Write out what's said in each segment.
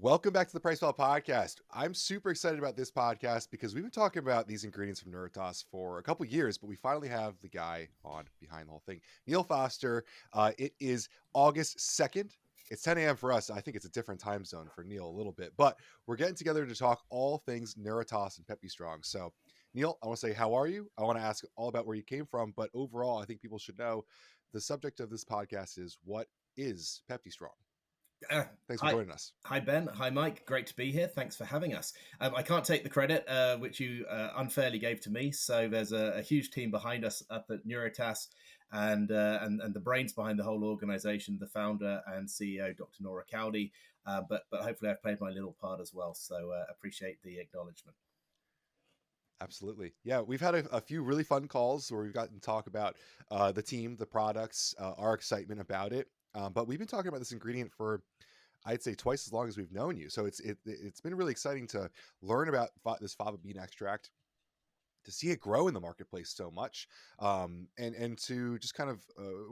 Welcome back to the PricePlow Podcast. I'm super excited about this podcast because we've been talking about these ingredients from Nuritas for a couple years, but we finally have the guy on behind the whole thing, Neil Foster. It is August 2nd. It's 10 a.m. for us. I think it's a different time zone for Neil a little bit, but we're getting together to talk all things Nuritas and PeptiStrong. So, Neil, I want to say, how are you? I want to ask all about where you came from, but overall, I think people should know the subject of this podcast is what is PeptiStrong? Thanks for joining us. Hi, Ben. Hi, Mike. Great to be here. Thanks for having us. I can't take the credit, which you unfairly gave to me. So there's a huge team behind us up at Nuritas and the brains behind the whole organization, the founder and CEO, Dr. Nora Cowdy. But hopefully I've played my little part as well. So appreciate the acknowledgement. Absolutely. Yeah, we've had a few really fun calls where we've gotten to talk about the team, the products, our excitement about it. But we've been talking about this ingredient for, I'd say, twice as long as we've known you. So it's been really exciting to learn about this fava bean extract, to see it grow in the marketplace so much, and to just kind of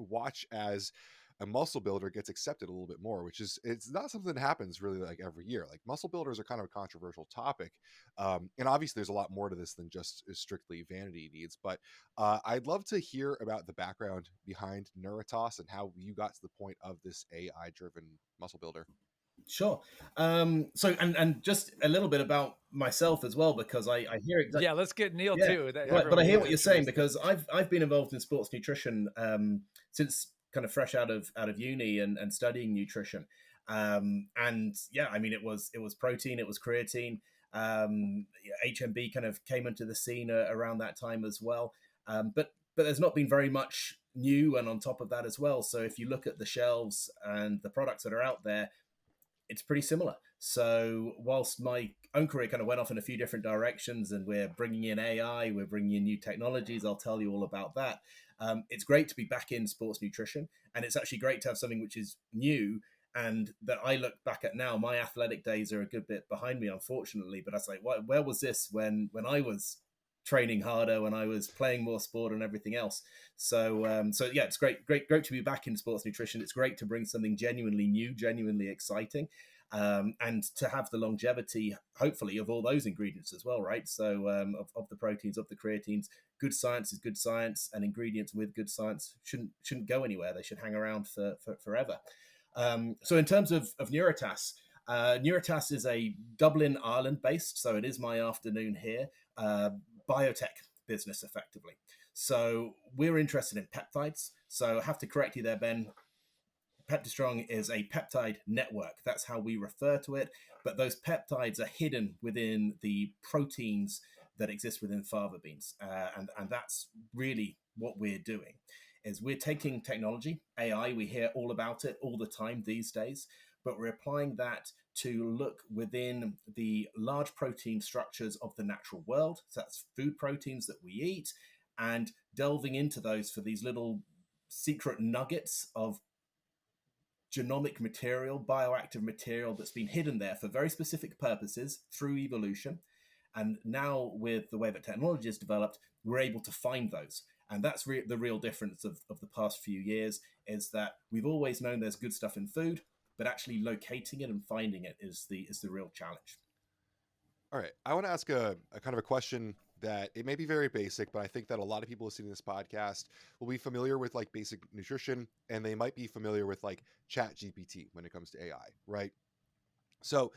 watch as a muscle builder gets accepted a little bit more, which is, it's not something that happens really like every year. Like, muscle builders are kind of a controversial topic. And obviously there's a lot more to this than just strictly vanity needs, but I'd love to hear about the background behind Nuritas and how you got to the point of this AI driven muscle builder. Sure. So just a little bit about myself as well, because I hear exactly. Yeah, let's get Neil too. But I hear what you're saying, because I've been involved in sports nutrition since kind of fresh out of uni and studying nutrition. And yeah, I mean, it was protein, it was creatine. HMB kind of came into the scene around that time as well. But there's not been very much new and on top of that as well. So if you look at the shelves and the products that are out there, it's pretty similar. So whilst my own career kind of went off in a few different directions, and we're bringing in AI, we're bringing in new technologies, I'll tell you all about that. It's great to be back in sports nutrition, and it's actually great to have something which is new and that I look back at now. My athletic days are a good bit behind me, unfortunately, but I was like, where was this when I was training harder, when I was playing more sport and everything else? So yeah, it's great to be back in sports nutrition. It's great to bring something genuinely new, genuinely exciting, and to have the longevity, hopefully, of all those ingredients as well, right? So of the proteins, of the creatines. Good science is good science, and ingredients with good science shouldn't go anywhere. They should hang around for forever. So in terms of Nuritas, Nuritas is a Dublin, Ireland based, so it is my afternoon here, biotech business effectively. So we're interested in peptides. So I have to correct you there, Ben. PeptiStrong is a peptide network. That's how we refer to it. But those peptides are hidden within the proteins that exist within fava beans. And that's really what we're doing, is we're taking technology, AI, we hear all about it all the time these days, but we're applying that to look within the large protein structures of the natural world. So that's food proteins that we eat, and delving into those for these little secret nuggets of genomic material, bioactive material that's been hidden there for very specific purposes through evolution. And now with the way that technology is developed, we're able to find those. And that's the real difference of the past few years, is that we've always known there's good stuff in food, but actually locating it and finding it is the real challenge. All right. I want to ask a kind of a question that it may be very basic, but I think that a lot of people listening to this podcast will be familiar with like basic nutrition, and they might be familiar with like Chat GPT when it comes to AI, right? So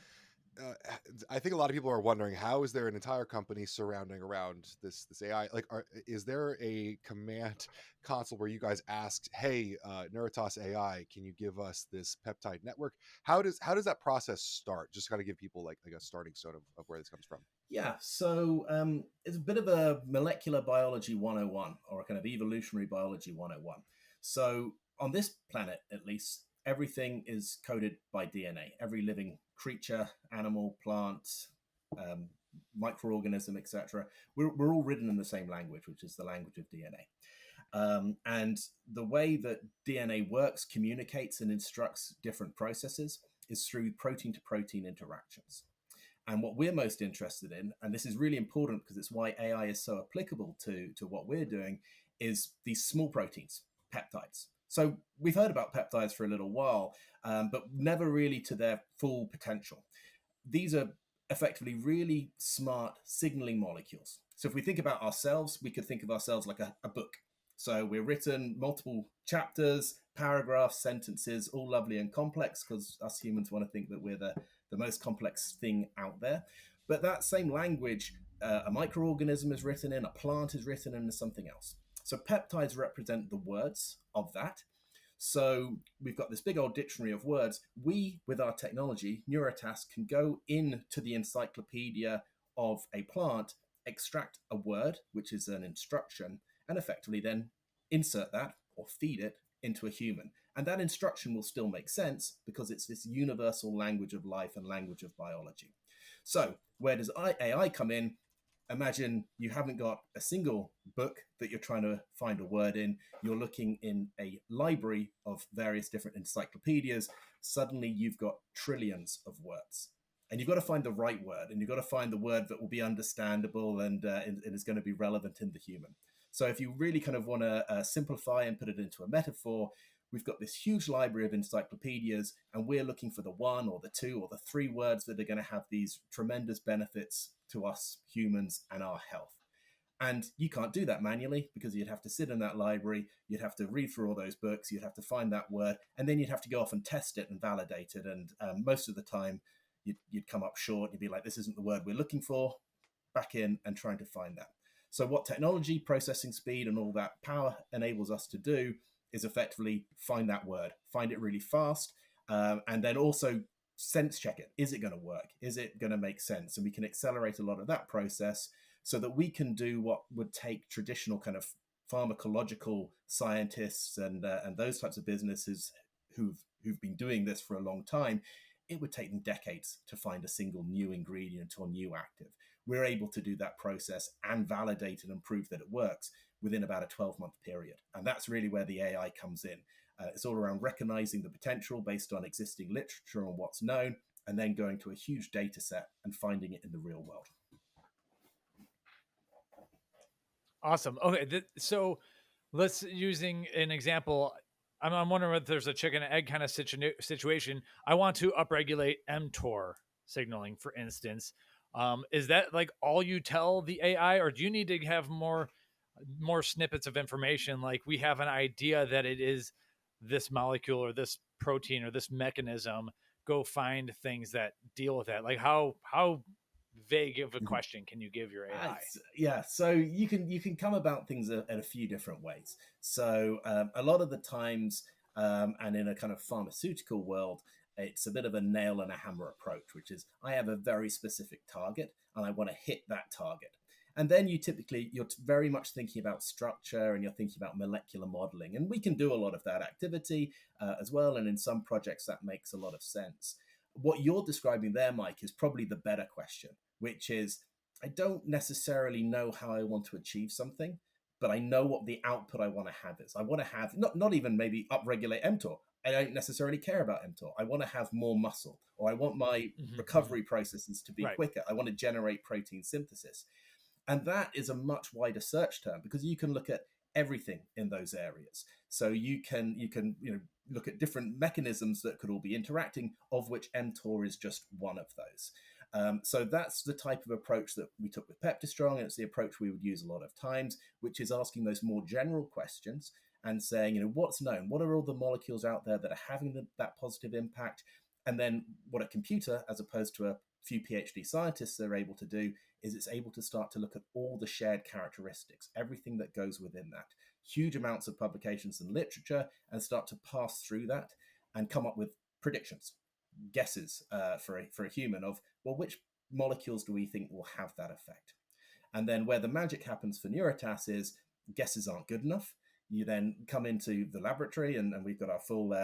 I think a lot of people are wondering, how is there an entire company surrounding around this AI? Like, is there a command console where you guys asked, hey, Nuritas AI, can you give us this peptide network? How does that process start? Just kind of give people like a starting stone of where this comes from. Yeah, so it's a bit of a molecular biology 101, or a kind of evolutionary biology 101. So on this planet, at least, everything is coded by DNA. Every living creature, animal, plant, microorganism, etc. We're all written in the same language, which is the language of DNA. And the way that DNA works, communicates, and instructs different processes is through protein-to-protein interactions. And what we're most interested in, and this is really important because it's why AI is so applicable to what we're doing, is these small proteins, peptides. So we've heard about peptides for a little while, but never really to their full potential. These are effectively really smart signaling molecules. So if we think about ourselves, we could think of ourselves like a book. So we're written multiple chapters, paragraphs, sentences, all lovely and complex, because us humans want to think that we're the most complex thing out there. But that same language, a microorganism is written in, a plant is written in, and something else. So peptides represent the words of that. So we've got this big old dictionary of words. We, with our technology, Nuritas, can go into the encyclopedia of a plant, extract a word, which is an instruction, and effectively then insert that or feed it into a human. And that instruction will still make sense because it's this universal language of life and language of biology. So where does AI come in? Imagine you haven't got a single book that you're trying to find a word in. You're looking in a library of various different encyclopedias. Suddenly you've got trillions of words. And you've got to find the right word, and you've got to find the word that will be understandable and is going to be relevant in the human. So if you really kind of want to simplify and put it into a metaphor, we've got this huge library of encyclopedias, and we're looking for the one or the two or the three words that are going to have these tremendous benefits to us humans and our health. And you can't do that manually because you'd have to sit in that library, you'd have to read through all those books, you'd have to find that word, and then you'd have to go off and test it and validate it. And most of the time, you'd come up short. You'd be like, this isn't the word we're looking for. Back in and trying to find that. So what technology, processing speed, and all that power enables us to do is effectively find that word, find it really fast, and then also sense check it. Is it going to work? Is it going to make sense? And we can accelerate a lot of that process so that we can do what would take traditional kind of pharmacological scientists and those types of businesses who've been doing this for a long time. It would take them decades to find a single new ingredient or new active. We're able to do that process and validate it and prove that it works within about a 12-month period. And that's really where the AI comes in. It's all around recognizing the potential based on existing literature and what's known, and then going to a huge data set and finding it in the real world. Awesome. Okay, so let's using an example. I'm wondering if there's a chicken and egg kind of situation. I want to upregulate mTOR signaling, for instance. Is that like all you tell the AI, or do you need to have more snippets of information? Like we have an idea that it is this molecule or this protein or this mechanism. Go find things that deal with that. Like how vague of a question can you give your AI? Yeah, so you can come about things at a few different ways. So a lot of the times, and in a kind of pharmaceutical world, it's a bit of a nail and a hammer approach, which is I have a very specific target and I want to hit that target. And then you're very much thinking about structure and you're thinking about molecular modeling. And we can do a lot of that activity as well. And in some projects, that makes a lot of sense. What you're describing there, Mike, is probably the better question, which is I don't necessarily know how I want to achieve something, but I know what the output I want to have is. I want to have not even maybe upregulate mTOR. I don't necessarily care about mTOR. I want to have more muscle, or I want my recovery processes to be quicker. I want to generate protein synthesis. And that is a much wider search term because you can look at everything in those areas. So you can look at different mechanisms that could all be interacting, of which mTOR is just one of those. So that's the type of approach that we took with PeptiStrong, and it's the approach we would use a lot of times, which is asking those more general questions and saying, what's known? What are all the molecules out there that are having that positive impact? And then what a computer, as opposed to a few PhD scientists, are able to do is it's able to start to look at all the shared characteristics, everything that goes within that, huge amounts of publications and literature, and start to pass through that and come up with predictions, guesses for a human of, well, which molecules do we think will have that effect? And then where the magic happens for Nuritas is guesses aren't good enough. You then come into the laboratory, and we've got our full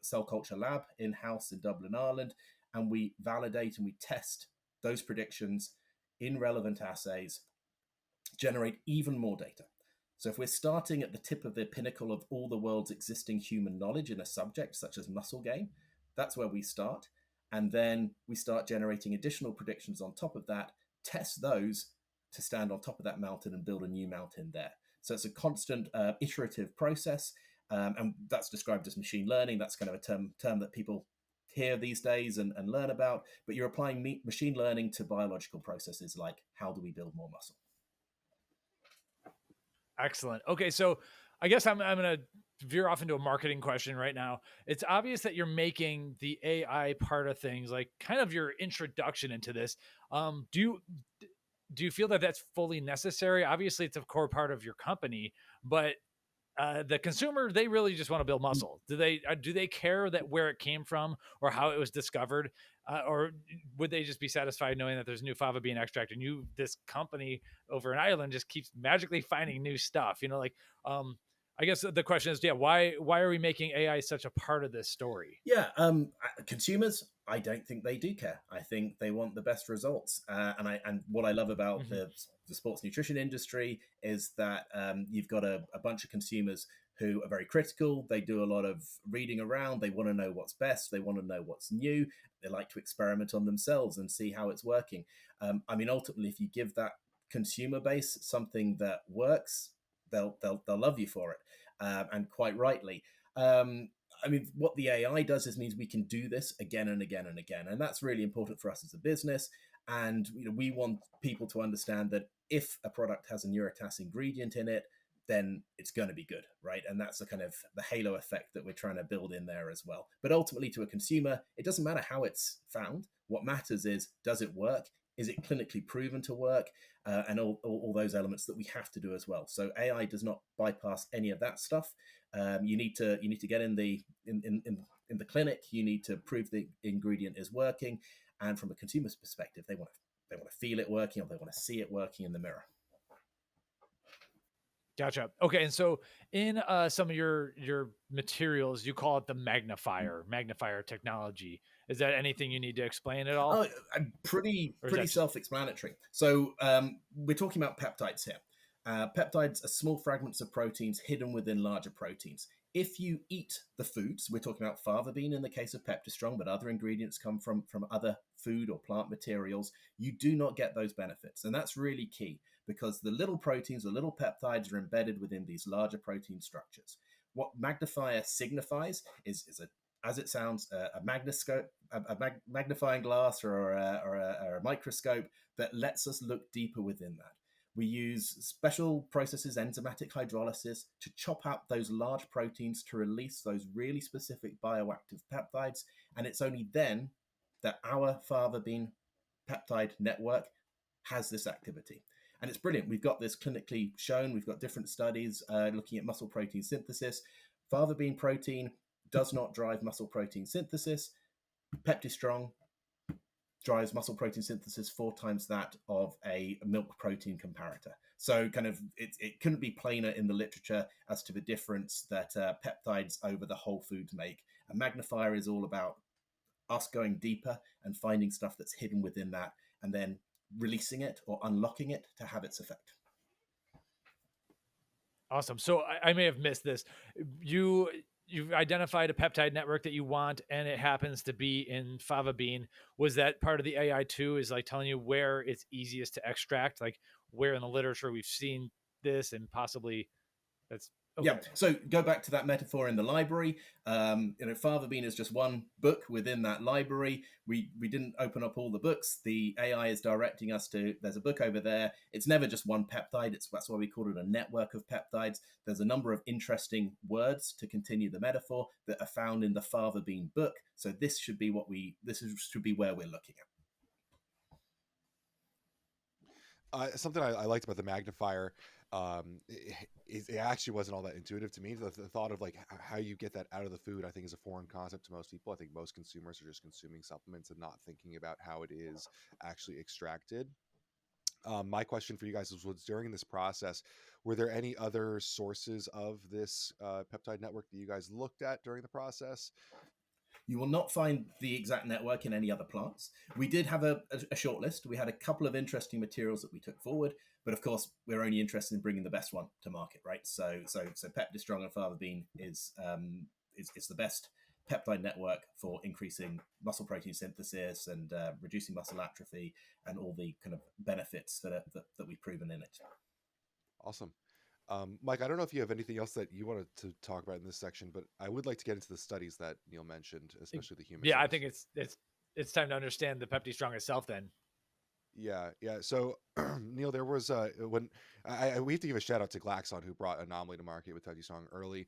cell culture lab in-house in Dublin, Ireland, and we validate and we test those predictions in relevant assays, generate even more data. So if we're starting at the tip of the pinnacle of all the world's existing human knowledge in a subject, such as muscle gain, that's where we start. And then we start generating additional predictions on top of that, test those to stand on top of that mountain and build a new mountain there. So it's a constant iterative process. And that's described as machine learning. That's kind of a term that people hear these days and learn about. But you're applying machine learning to biological processes like how do we build more muscle? Excellent. Okay, so I guess I'm going to veer off into a marketing question right now. It's obvious that you're making the AI part of things like kind of your introduction into this. Do you feel that that's fully necessary? Obviously, it's a core part of your company, but the consumer, they really just want to build muscle. Do they care that where it came from or how it was discovered, or would they just be satisfied knowing that there's new fava bean extract and this company over in Ireland just keeps magically finding new stuff? I guess the question is, why are we making AI such a part of this story? Yeah, consumers, I don't think they do care. I think they want the best results. And what I love about the sports nutrition industry is that you've got a bunch of consumers who are very critical. They do a lot of reading around. They want to know what's best. They want to know what's new. They like to experiment on themselves and see how it's working. Ultimately, if you give that consumer base something that works, they'll love you for it, and quite rightly. What the AI does is means we can do this again and again and again, and that's really important for us as a business. And we want people to understand that if a product has a Nuritas ingredient in it, then it's going to be good, right? And that's the kind of the halo effect that we're trying to build in there as well. But ultimately, to a consumer, it doesn't matter how it's found. What matters is, does it work? Is it clinically proven to work? And all those elements that we have to do as well. So AI does not bypass any of that stuff. You need to get in the clinic. You need to prove the ingredient is working. And from a consumer's perspective, they want to feel it working, or they want to see it working in the mirror. Gotcha. Okay, and so in some of your materials, you call it the magnifier technology. Is that anything you need to explain at all? Pretty self-explanatory. So we're talking about peptides here. Peptides are small fragments of proteins hidden within larger proteins. If you eat the foods, we're talking about fava bean in the case of PeptiStrong, but other ingredients come from other food or plant materials, you do not get those benefits. And that's really key, because the little proteins, the little peptides, are embedded within these larger protein structures. What Magnifier signifies is as it sounds, a magnifying glass or a microscope that lets us look deeper within that. We use special processes, enzymatic hydrolysis, to chop out those large proteins to release those really specific bioactive peptides. And it's only then that our fava bean peptide network has this activity. And it's brilliant. We've got this clinically shown. We've got different studies looking at muscle protein synthesis. Fava bean protein does not drive muscle protein synthesis. PeptiStrong drives muscle protein synthesis 4 times that of a milk protein comparator. So kind of it couldn't be plainer in the literature as to the difference that peptides over the whole foods make. A magnifier is all about us going deeper and finding stuff that's hidden within that, and then releasing it or unlocking it to have its effect. Awesome. So I may have missed this. You've identified a peptide network that you want, and it happens to be in fava bean. Was that part of the AI too, is like telling you where it's easiest to extract, like where in the literature we've seen this, and possibly that's okay. Yeah. So go back to that metaphor in the library. Fava bean is just one book within that library. We didn't open up all the books. The AI is directing us to, there's a book over there. It's never just one peptide. That's why we call it a network of peptides. There's a number of interesting words, to continue the metaphor, that are found in the fava bean book. So this should be should be where we're looking at. Something I liked about the magnifier, it actually wasn't all that intuitive to me. The thought of like how you get that out of the food, I think, is a foreign concept to most people. I think most consumers are just consuming supplements and not thinking about how it is actually extracted. My question for you guys was during this process, were there any other sources of this peptide network that you guys looked at during the process? You will not find the exact network in any other plants. We did have a short list. We had a couple of interesting materials that we took forward, but of course, we're only interested in bringing the best one to market, right? So PeptiStrong and fava bean is the best peptide network for increasing muscle protein synthesis and reducing muscle atrophy and all the kind of benefits that we've proven in it. Awesome. Mike, I don't know if you have anything else that you wanted to talk about in this section, but I would like to get into the studies that Neil mentioned, especially the human. Yeah, I studies. think it's time to understand the PeptiStrong itself then. Yeah. So, Neil, there was when we have to give a shout out to Glaxon who brought Anomaly to market with PeptiStrong early,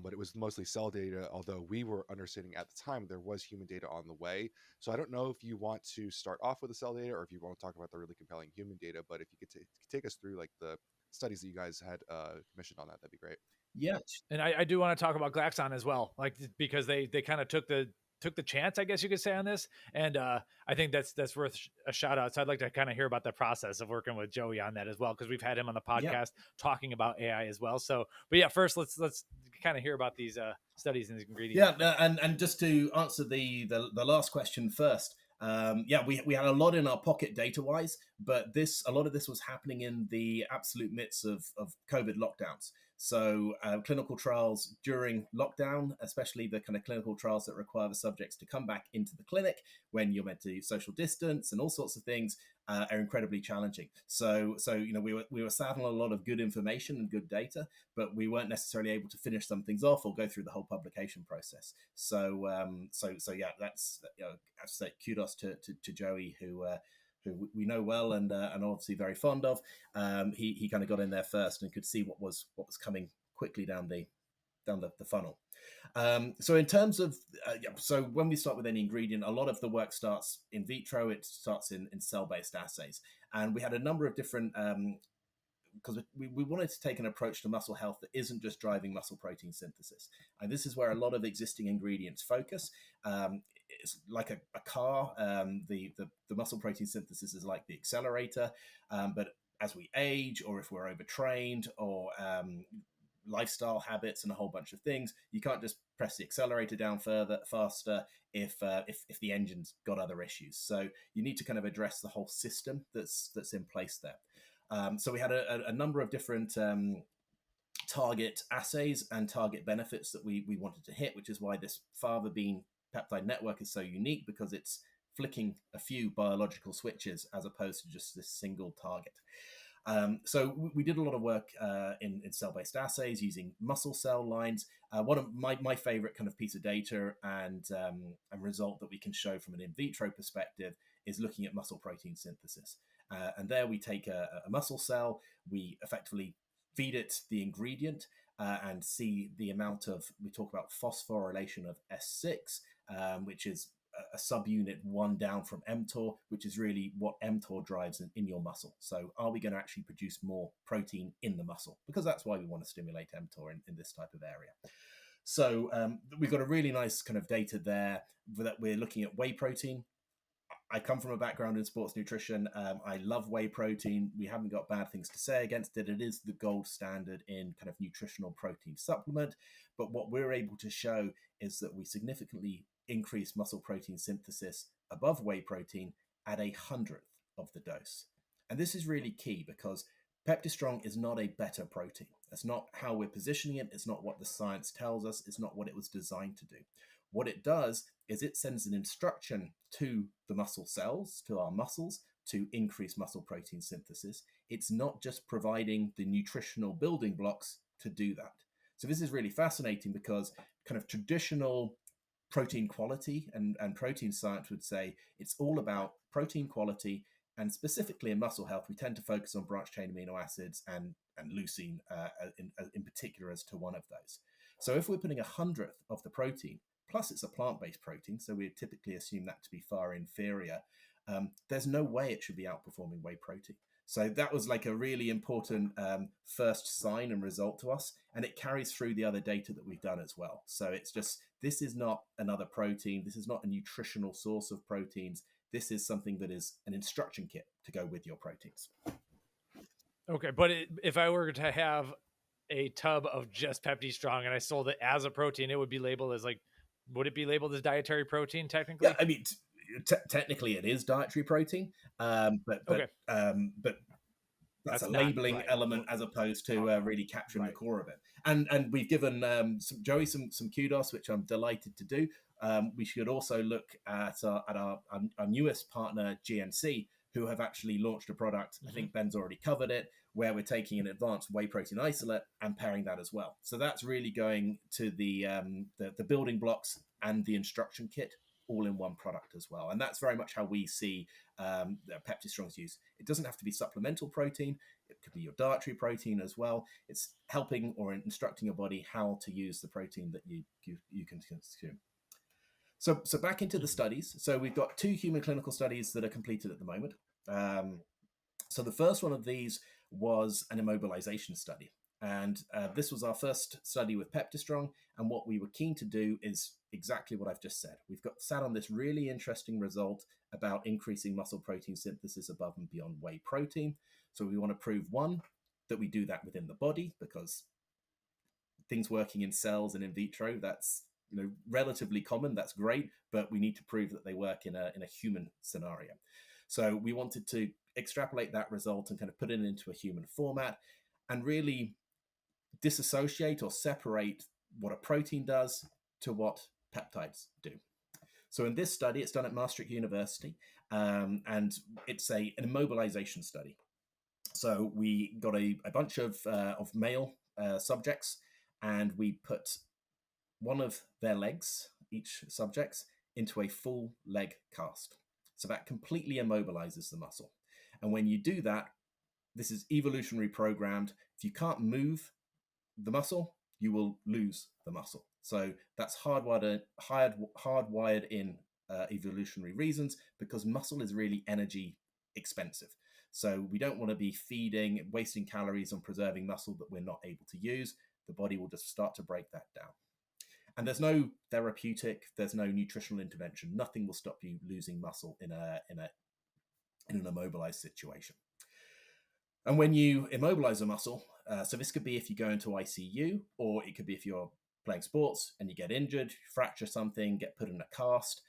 but it was mostly cell data. Although we were understanding at the time there was human data on the way. So I don't know if you want to start off with the cell data or if you want to talk about the really compelling human data. But if you could take us through like the studies that you guys had commissioned on that, that'd be great. Yeah. And I do want to talk about Glaxon as well, like because they kind of took the chance, I guess you could say, on this, and I think that's worth a shout out. So I'd like to kind of hear about the process of working with Joey on that as well, because we've had him on the podcast talking about AI as well. So, but yeah, first let's kind of hear about these studies and these ingredients. Yeah, and just to answer the last question first. We had a lot in our pocket data wise, but a lot of this was happening in the absolute midst of COVID lockdowns. So clinical trials during lockdown, especially the kind of clinical trials that require the subjects to come back into the clinic when you're meant to social distance and all sorts of things, are incredibly challenging. So we were saddling a lot of good information and good data, but we weren't necessarily able to finish some things off or go through the whole publication process. So yeah, that's I have to say kudos to Joey who we know well and obviously very fond of. He kind of got in there first and could see what was coming quickly down the funnel. So in terms of so when we start with any ingredient, a lot of the work starts in vitro. It starts in cell-based assays, and we had a number of different because we wanted to take an approach to muscle health that isn't just driving muscle protein synthesis. And this is where a lot of existing ingredients focus. It's like a car. The muscle protein synthesis is like the accelerator. But as we age, or if we're overtrained, or lifestyle habits and a whole bunch of things, you can't just press the accelerator down faster if the engine's got other issues. So you need to kind of address the whole system that's in place there. So we had a number of different target assays and target benefits that we wanted to hit, which is why this Fava bean peptide network is so unique, because it's flicking a few biological switches as opposed to just this single target. So we did a lot of work in cell-based assays using muscle cell lines. One of my favorite kind of piece of data and result that we can show from an in vitro perspective is looking at muscle protein synthesis. And there we take a muscle cell, we effectively feed it the ingredient and see the amount of, we talk about phosphorylation of S6, which is a subunit one down from mTOR, which is really what mTOR drives in your muscle. So are we going to actually produce more protein in the muscle? Because that's why we want to stimulate mTOR in this type of area. So we've got a really nice kind of data there that we're looking at whey protein. I come from a background in sports nutrition. I love whey protein. We haven't got bad things to say against it. It is the gold standard in kind of nutritional protein supplement. But what we're able to show is that we significantly increase muscle protein synthesis above whey protein at 1/100th of the dose. And this is really key because PeptiStrong is not a better protein. That's not how we're positioning it. It's not what the science tells us. It's not what it was designed to do. What it does is it sends an instruction to the muscle cells, to our muscles, to increase muscle protein synthesis. It's not just providing the nutritional building blocks to do that. So this is really fascinating because kind of traditional protein quality and protein science would say it's all about protein quality, and specifically in muscle health, we tend to focus on branched chain amino acids and leucine in particular as to one of those. So if we're putting 1/100th of the protein, plus it's a plant-based protein, so we typically assume that to be far inferior, there's no way it should be outperforming whey protein. So that was like a really important first sign and result to us, and it carries through the other data that we've done as well. So it's just, this is not another protein, this is not a nutritional source of proteins, this is something that is an instruction kit to go with your proteins. Okay, but if I were to have a tub of just PeptiStrong and I sold it as a protein, it would be labeled as like, would it be labeled as dietary protein technically? Yeah, I mean, technically it is dietary protein, but that's a labeling element as opposed to really capturing the core of it. And we've given Joey some kudos, which I'm delighted to do. We should also look at our newest partner, GNC who have actually launched a product. I think Ben's already covered it, where we're taking an advanced whey protein isolate and pairing that as well. So that's really going to the building blocks and the instruction kit all in one product as well. And that's very much how we see PeptiStrong's use. It doesn't have to be supplemental protein. It could be your dietary protein as well. It's helping or instructing your body how to use the protein that you can consume. So back into the studies. So we've got 2 human clinical studies that are completed at the moment. So the first one of these was an immobilization study. And this was our first study with PeptiStrong. And what we were keen to do is exactly what I've just said. We've got sat on this really interesting result about increasing muscle protein synthesis above and beyond whey protein. So we want to prove, one, that we do that within the body, because things working in cells and in vitro, that's relatively common. That's great, but we need to prove that they work in a human scenario. So we wanted to extrapolate that result and kind of put it into a human format and really disassociate or separate what a protein does to what peptides do. So in this study, it's done at Maastricht University, and it's an immobilization study. So we got a bunch of male subjects, and we put one of their legs, each subject's, into a full leg cast. So that completely immobilizes the muscle. And when you do that, this is evolutionary programmed. If you can't move the muscle, you will lose the muscle. So that's hardwired in evolutionary reasons, because muscle is really energy expensive. So we don't want to be wasting calories on preserving muscle that we're not able to use. The body will just start to break that down. And there's no therapeutic, there's no nutritional intervention. Nothing will stop you losing muscle in an immobilized situation. And when you immobilize a muscle, so this could be if you go into ICU, or it could be if you're playing sports and you get injured, fracture something, get put in a cast.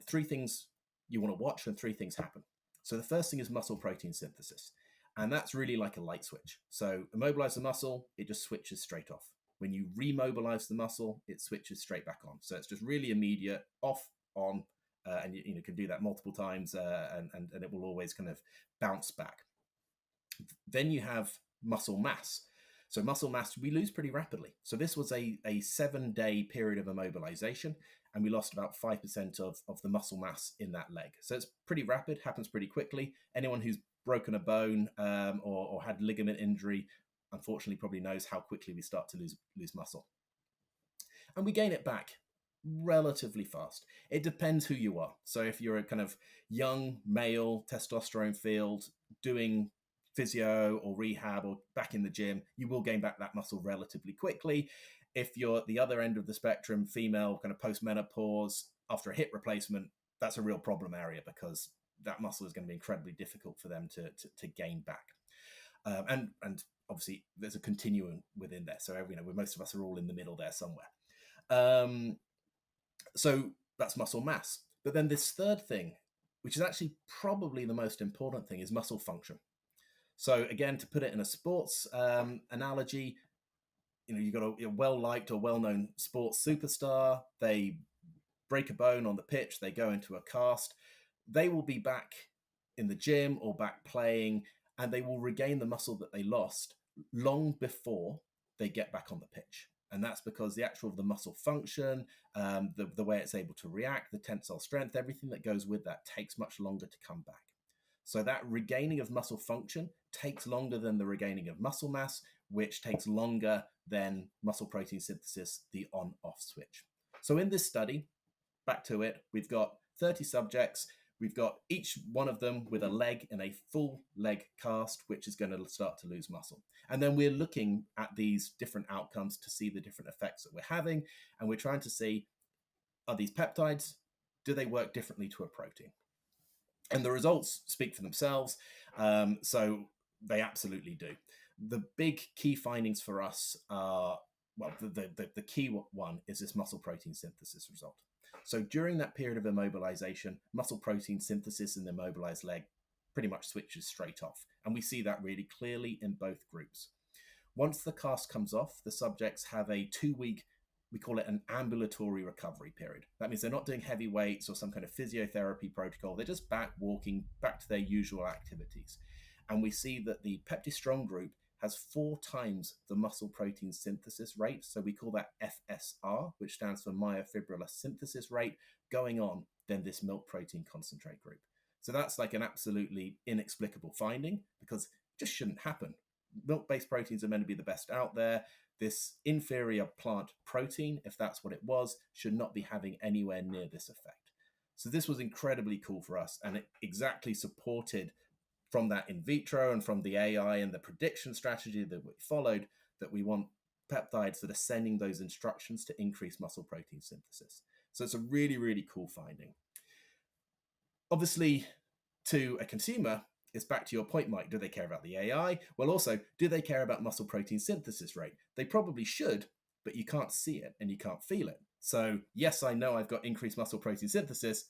3 things you want to watch when 3 things happen. So the first thing is muscle protein synthesis. And that's really like a light switch. So immobilize the muscle, it just switches straight off. When you remobilize the muscle, it switches straight back on. So it's just really immediate, off, on, and you can do that multiple times, and it will always kind of bounce back. Then you have muscle mass. So muscle mass we lose pretty rapidly. So this was a 7-day period of immobilization, and we lost about 5% of the muscle mass in that leg. So it's pretty rapid, happens pretty quickly. Anyone who's broken a bone or had ligament injury, unfortunately, probably knows how quickly we start to lose muscle. And we gain it back relatively fast. It depends who you are. So if you're a kind of young male, testosterone filled, doing physio or rehab or back in the gym, you will gain back that muscle relatively quickly. If you're at the other end of the spectrum, female, kind of post-menopause, after a hip replacement, that's a real problem area, because that muscle is going to be incredibly difficult for them to gain back. And obviously, there's a continuum within there. So, most of us are all in the middle there somewhere. So that's muscle mass. But then this third thing, which is actually probably the most important thing, is muscle function. So again, to put it in a sports analogy, you've got a well-liked or well-known sports superstar. They break a bone on the pitch. They go into a cast. They will be back in the gym or back playing, and they will regain the muscle that they lost long before they get back on the pitch. And that's because the muscle function, the way it's able to react, the tensile strength, everything that goes with that takes much longer to come back. So that regaining of muscle function takes longer than the regaining of muscle mass, which takes longer than muscle protein synthesis, the on-off switch. So in this study, back to it, we've got 30 subjects. We've got each one of them with a leg in a full leg cast, which is going to start to lose muscle. And then we're looking at these different outcomes to see the different effects that we're having. And we're trying to see, are these peptides, do they work differently to a protein? And the results speak for themselves. So they absolutely do. The big key findings for us are, the key one is this muscle protein synthesis result. So during that period of immobilization, muscle protein synthesis in the immobilized leg pretty much switches straight off. And we see that really clearly in both groups. Once the cast comes off, the subjects have a 2-week we call it an ambulatory recovery period. That means they're not doing heavy weights or some kind of physiotherapy protocol. They're just back walking, back to their usual activities. And we see that the PeptiStrong group has 4 times the muscle protein synthesis rate. So we call that FSR, which stands for myofibrillar synthesis rate, going on than this milk protein concentrate group. So that's like an absolutely inexplicable finding, because it just shouldn't happen. Milk-based proteins are meant to be the best out there. This inferior plant protein, if that's what it was, should not be having anywhere near this effect. So this was incredibly cool for us, and it exactly supported from that in vitro and from the AI and the prediction strategy that we followed, that we want peptides that are sending those instructions to increase muscle protein synthesis. So it's a really, really cool finding. Obviously, to a consumer, it's back to your point, Mike. Do they care about the AI? Well, also, do they care about muscle protein synthesis rate? They probably should, but you can't see it and you can't feel it. So yes, I know I've got increased muscle protein synthesis,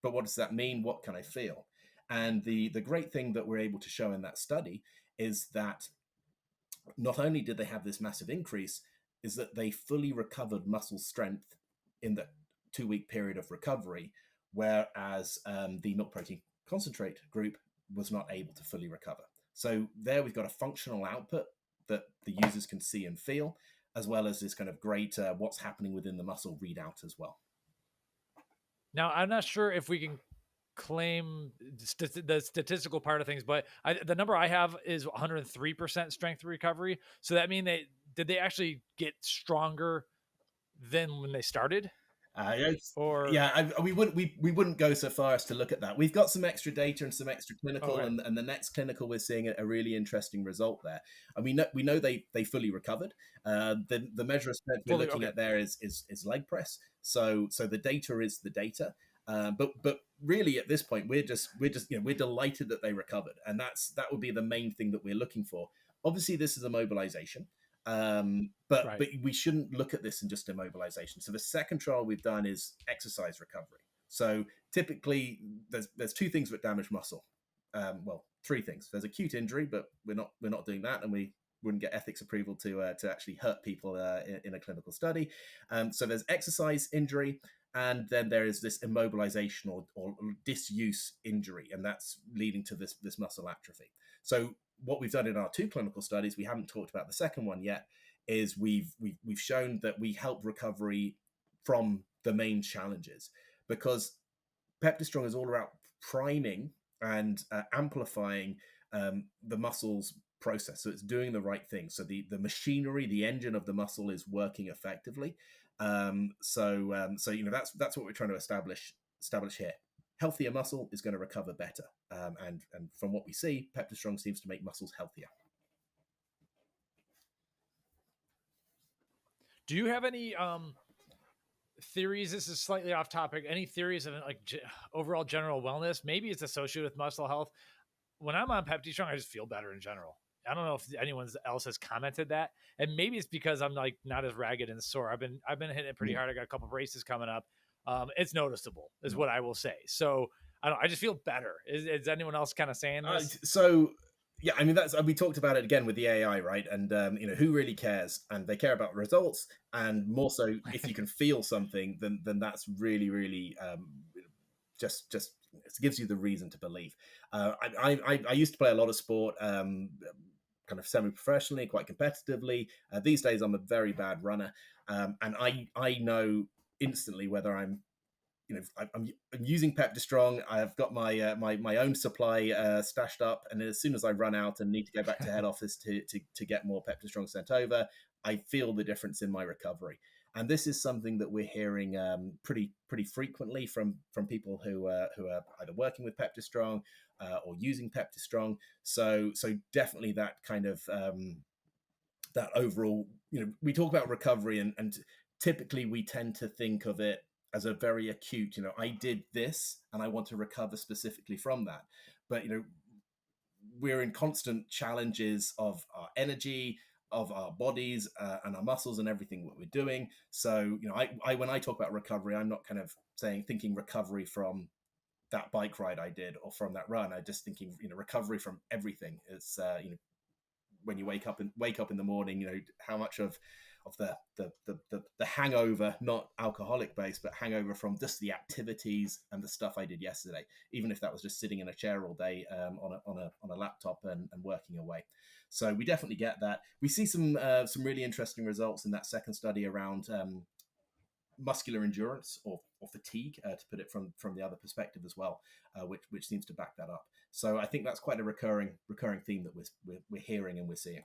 but what does that mean? What can I feel? And the great thing that we're able to show in that study is that not only did they have this massive increase, is that they fully recovered muscle strength in the 2-week period of recovery, whereas the milk protein concentrate group was not able to fully recover. So there we've got a functional output that the users can see and feel, as well as this kind of great what's happening within the muscle readout as well. Now, I'm not sure if we can claim the statistical part of things, but the number I have is 103% strength recovery. So that mean did they actually get stronger than when they started? We wouldn't go so far as to look at that. We've got some extra data and some extra clinical, right. and the next clinical we're seeing a really interesting result there. And we know they fully recovered. The measure of strength we're looking at there is leg press. So the data is the data. But really at this point we're delighted that they recovered, and that would be the main thing that we're looking for. Obviously, this is immobilization. But we shouldn't look at this in just immobilization. So the second trial we've done is exercise recovery. So typically there's 2 things that damage muscle. Well, 3 things. There's acute injury, but we're not doing that, and we wouldn't get ethics approval to actually hurt people in a clinical study. So there's exercise injury, and then there is this immobilization or disuse injury, and that's leading to this muscle atrophy. So what we've done in our 2 clinical studies, we haven't talked about the second one yet, is we've shown that we help recovery from the main challenges, because PeptiStrong is all about priming and amplifying the muscle's process. So it's doing the right thing. So the machinery, the engine of the muscle is working effectively. So that's what we're trying to establish here. Healthier muscle is going to recover better. And from what we see, PeptiStrong seems to make muscles healthier. Do you have any theories? This is slightly off topic. Any theories of like overall general wellness? Maybe it's associated with muscle health. When I'm on PeptiStrong, I just feel better in general. I don't know if anyone else has commented that, and maybe it's because I'm like not as ragged and sore. I've been hitting it pretty hard. I got a couple of races coming up. It's noticeable, is what I will say. So I just feel better. Is anyone else kind of saying this? Yeah, I mean, we talked about it again with the AI, right? And who really cares? And they care about results, and more so if you can feel something, then that's really, really just it gives you the reason to believe. I used to play a lot of sport, kind of semi-professionally, quite competitively. These days, I'm a very bad runner, and I know instantly whether I'm using PeptiStrong. I've got my own supply stashed up, and as soon as I run out and need to go back to head office to get more PeptiStrong sent over, I feel the difference in my recovery. And this is something that we're hearing pretty frequently from people who are either working with PeptiStrong or using PeptiStrong. So definitely that kind of that overall, we talk about recovery, and typically we tend to think of it as a very acute, I did this and I want to recover specifically from that. But, we're in constant challenges of our energy, of our bodies and our muscles and everything what we're doing. So, I when I talk about recovery, I'm not kind of thinking recovery from that bike ride I did or from that run. I'm just thinking, recovery from everything. It's, when you wake up in the morning, how much of the hangover, not alcoholic based, but hangover from just the activities and the stuff I did yesterday, even if that was just sitting in a chair all day on a laptop and working away. So we definitely get that. We see some really interesting results in that second study around muscular endurance or fatigue, to put it from the other perspective as well, which seems to back that up. So I think that's quite a recurring theme that we're hearing and we're seeing.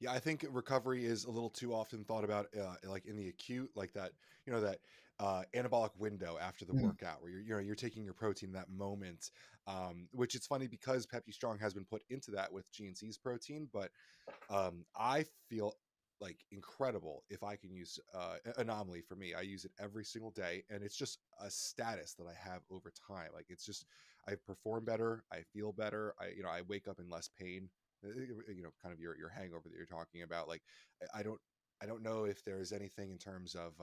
Yeah, I think recovery is a little too often thought about like in the acute, like that, that anabolic window after the workout where you're taking your protein in that moment, which it's funny because PeptiStrong has been put into that with GNC's protein, but I feel like incredible if I can use Anomaly. For me, I use it every single day, and it's just a status that I have over time. Like it's just, I perform better, I feel better, I wake up in less pain, kind of your hangover that you're talking about. Like I don't know if there's anything in terms of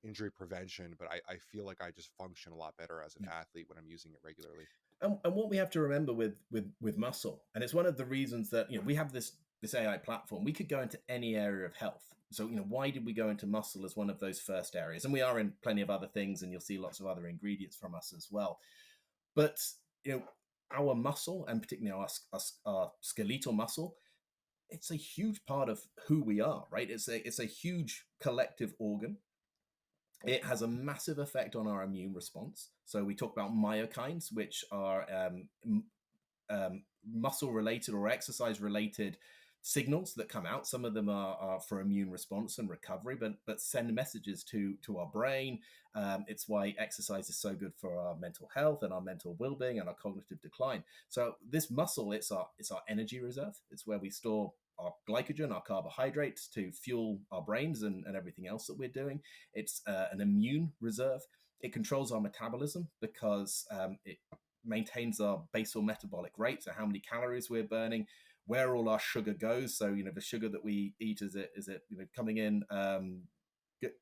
injury prevention, but I feel like I just function a lot better as an athlete when I'm using it regularly. And what we have to remember with muscle, and it's one of the reasons that we have this AI platform, we could go into any area of health. So why did we go into muscle as one of those first areas? And we are in plenty of other things, and you'll see lots of other ingredients from us as well. But our muscle, and particularly our skeletal muscle, it's a huge part of who we are, right? It's a huge collective organ. It has a massive effect on our immune response. So we talk about myokines, which are muscle related or exercise related signals that come out. Some of them are for immune response and recovery, but send messages to our brain. It's why exercise is so good for our mental health and our mental well-being and our cognitive decline. So this muscle, it's our energy reserve. It's where we store our glycogen, our carbohydrates to fuel our brains and everything else that we're doing. It's an immune reserve. It controls our metabolism because it maintains our basal metabolic rate, so how many calories we're burning, where all our sugar goes. So the sugar that we eat, is it coming in,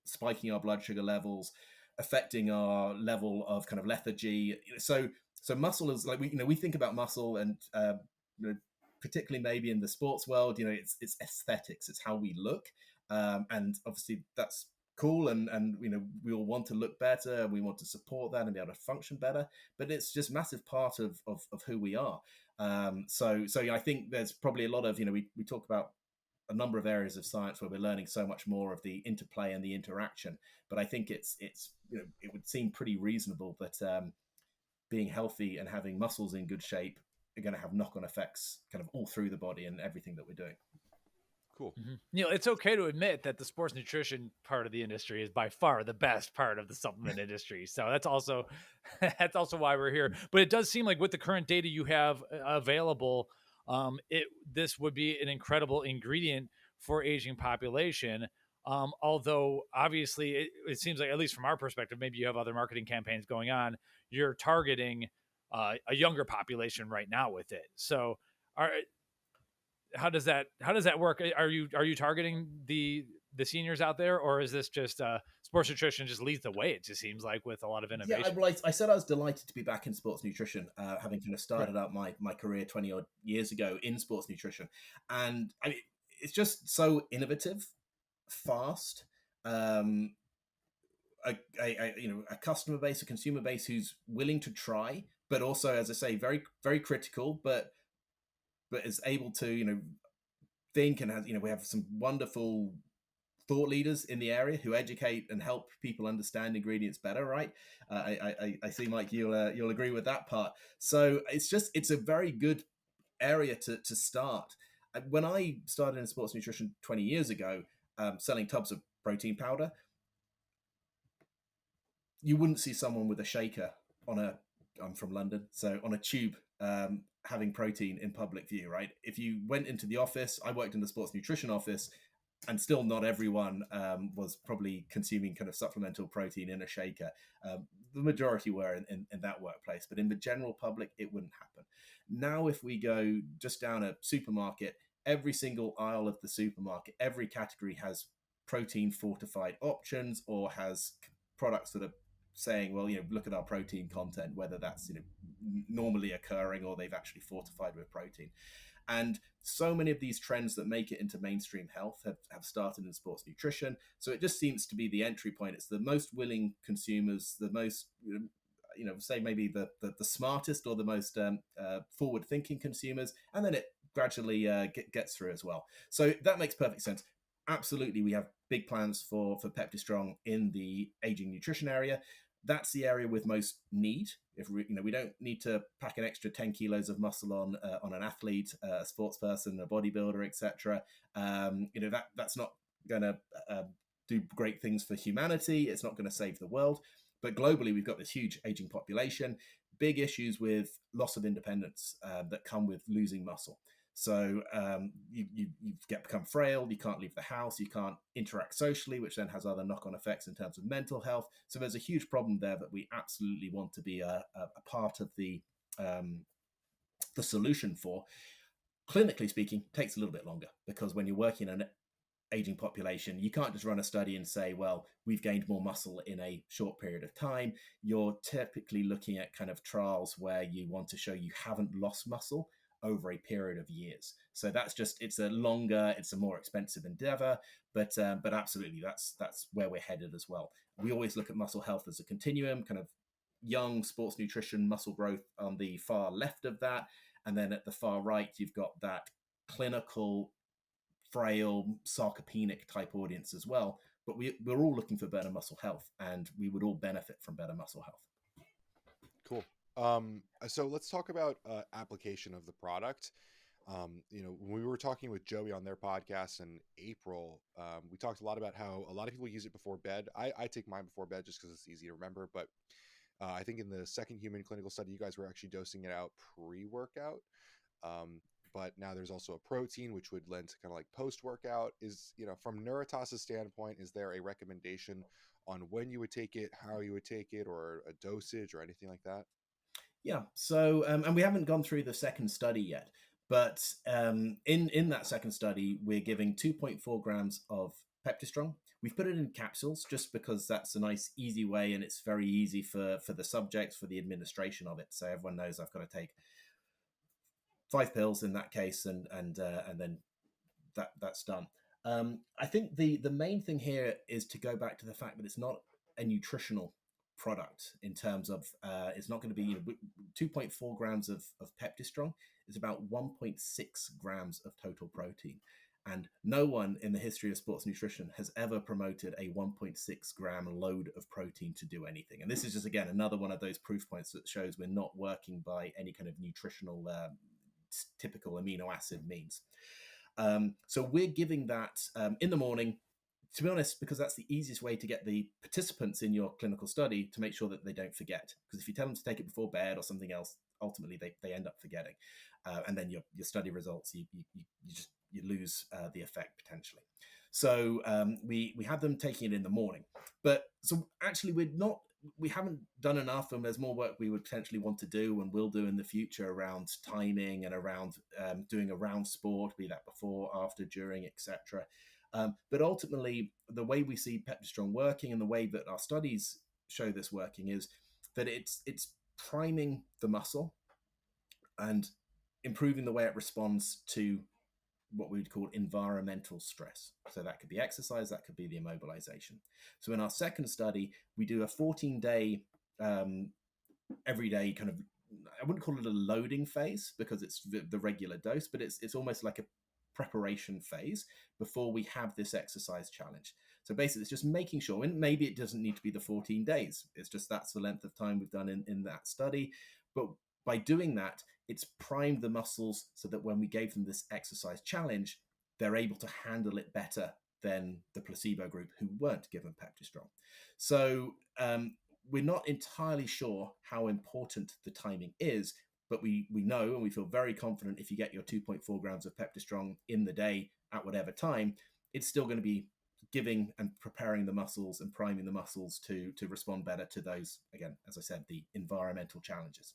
spiking our blood sugar levels, affecting our level of kind of lethargy. So muscle is like, we think about muscle and particularly maybe in the sports world, it's aesthetics, it's how we look, and obviously that's cool, and we all want to look better, we want to support that and be able to function better, but it's just massive part of who we are. So I think there's probably a lot of we talk about a number of areas of science where we're learning so much more of the interplay and the interaction, but I think it's it would seem pretty reasonable that being healthy and having muscles in good shape are going to have knock-on effects kind of all through the body and everything that we're doing. Cool. It's okay to admit that the sports nutrition part of the industry is by far the best part of the supplement industry. So that's also why we're here. But it does seem like with the current data you have available, this would be an incredible ingredient for aging population. Although obviously it seems like, at least from our perspective, maybe you have other marketing campaigns going on, you're targeting a younger population right now with it. So how does that work? Are you targeting the seniors out there, or is this just sports nutrition just leads the way? It just seems like with a lot of innovation. Yeah, I said I was delighted to be back in sports nutrition, having kind of started out my career 20 odd years ago in sports nutrition, and I mean, it's just so innovative, fast. A customer base, a consumer base who's willing to try, but also, as I say, very very critical, but is able to think and has we have some wonderful thought leaders in the area who educate and help people understand ingredients better, right? I seem like you'll agree with that part. So it's a very good area to start. When I started in sports nutrition 20 years ago, selling tubs of protein powder, you wouldn't see someone with a shaker I'm from London, so on a tube, having protein in public view, right? If you went into the office, I worked in the sports nutrition office, and still not everyone was probably consuming kind of supplemental protein in a shaker. The majority were in that workplace, but in the general public, it wouldn't happen. Now, if we go just down a supermarket, every single aisle of the supermarket, every category has protein fortified options or has products that are saying, well, look at our protein content, whether that's normally occurring or they've actually fortified with protein. And so many of these trends that make it into mainstream health have started in sports nutrition. So it just seems to be the entry point. It's the most willing consumers, the most, say maybe the smartest or the most forward-thinking consumers, and then it gradually gets through as well. So that makes perfect sense. Absolutely, we have big plans for PeptiStrong in the aging nutrition area. That's the area with most need. If we don't need to pack an extra 10 kilos of muscle on an athlete, a sports person, a bodybuilder, etc. That's not going to do great things for humanity. It's not going to save the world. But globally, we've got this huge aging population, big issues with loss of independence that come with losing muscle. So you become frail, you can't leave the house, you can't interact socially, which then has other knock-on effects in terms of mental health. So there's a huge problem there that we absolutely want to be a part of the solution for. Clinically speaking, takes a little bit longer, because when you're working in an aging population, you can't just run a study and say, well, we've gained more muscle in a short period of time. You're typically looking at kind of trials where you want to show you haven't lost muscle over a period of years. So it's a more expensive endeavor, but absolutely that's where we're headed as well. We always look at muscle health as a continuum, kind of young sports nutrition, muscle growth on the far left of that. And then at the far right, you've got that clinical, frail, sarcopenic type audience as well. But we're all looking for better muscle health, and we would all benefit from better muscle health. Cool. So let's talk about application of the product. When we were talking with Joey on their podcast in April, we talked a lot about how a lot of people use it before bed. I take mine before bed just because it's easy to remember. But I think in the second human clinical study, you guys were actually dosing it out pre-workout. But now there's also a protein, which would lend to kind of like post-workout. From Nuritas' standpoint, is there a recommendation on when you would take it, how you would take it, or a dosage or anything like that? Yeah. So, and we haven't gone through the second study yet, but in that second study, we're giving 2.4 grams of PeptiStrong. We've put it in capsules just because that's a nice, easy way, and it's very easy for the subjects, for the administration of it. So everyone knows I've got to take 5 pills in that case, and then that's done. I think the main thing here is to go back to the fact that it's not a nutritional product in terms of it's not going to be 2.4 grams of PeptiStrong is about 1.6 grams of total protein. And no one in the history of sports nutrition has ever promoted a 1.6 gram load of protein to do anything. And this is just, again, another one of those proof points that shows we're not working by any kind of nutritional typical amino acid means. So we're giving that in the morning, to be honest, because that's the easiest way to get the participants in your clinical study to make sure that they don't forget. Because if you tell them to take it before bed or something else, ultimately they end up forgetting. And then your study results, you lose the effect potentially. So we have them taking it in the morning. But so actually we haven't done enough, and there's more work we would potentially want to do and will do in the future around timing and around doing a round sport, be that before, after, during, etc. But ultimately, the way we see PeptiStrong working and the way that our studies show this working is that it's priming the muscle and improving the way it responds to what we would call environmental stress. So that could be exercise, that could be the immobilization. So in our second study, we do a 14-day, every day kind of, I wouldn't call it a loading phase because it's the regular dose, but it's almost like a preparation phase before we have this exercise challenge. So basically it's just making sure, and maybe it doesn't need to be the 14 days. It's just that's the length of time we've done in that study. But by doing that, it's primed the muscles so that when we gave them this exercise challenge, they're able to handle it better than the placebo group who weren't given PeptiStrong. So we're not entirely sure how important the timing is, but we know and we feel very confident if you get your 2.4 grams of PeptiStrong in the day at whatever time, it's still going to be giving and preparing the muscles and priming the muscles to respond better to those, again, as I said, the environmental challenges.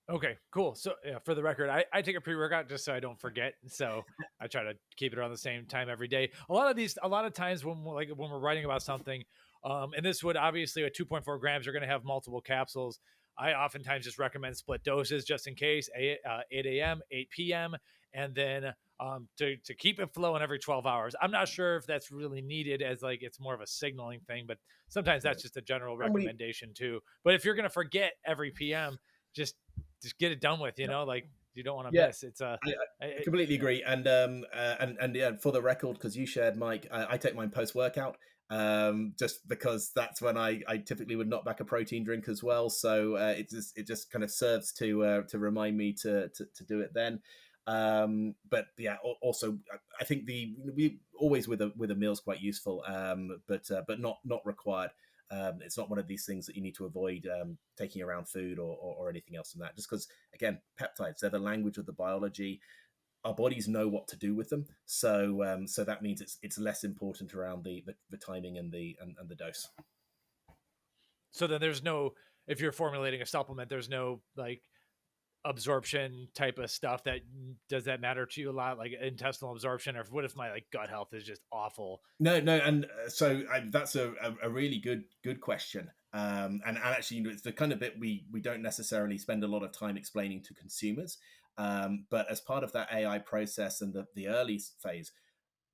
Okay, cool. So yeah, for the record, I take a pre-workout just so I don't forget. So I try to keep it around the same time every day. A lot of times when we're writing about something, and this would obviously at 2.4 grams, you're going to have multiple capsules. I oftentimes just recommend split doses just in case, 8 a.m., 8 p.m., and then to keep it flowing every 12 hours. I'm not sure if that's really needed, as like it's more of a signaling thing, but sometimes that's just a general recommendation too. But if you're going to forget every PM, just get it done with, like you don't want to miss. It's I completely agree. And yeah, for the record, because you shared, Mike, I take mine post-workout, just because that's when I typically would knock back a protein drink as well. So it just kind of serves to remind me to do it then. But yeah, also I think we always with a meal is quite useful, but not required. It's not one of these things that you need to avoid taking around food or anything else from that. Just because, again, peptides, they're the language of the biology. Our bodies know what to do with them, so that means it's less important around the timing and the dose. So then there's no, if you're formulating a supplement, there's no like absorption type of stuff does that matter to you a lot, like intestinal absorption, or what if my like gut health is just awful? No, and so that's a really good question, and actually it's the kind of bit we don't necessarily spend a lot of time explaining to consumers, but as part of that AI process and the early phase,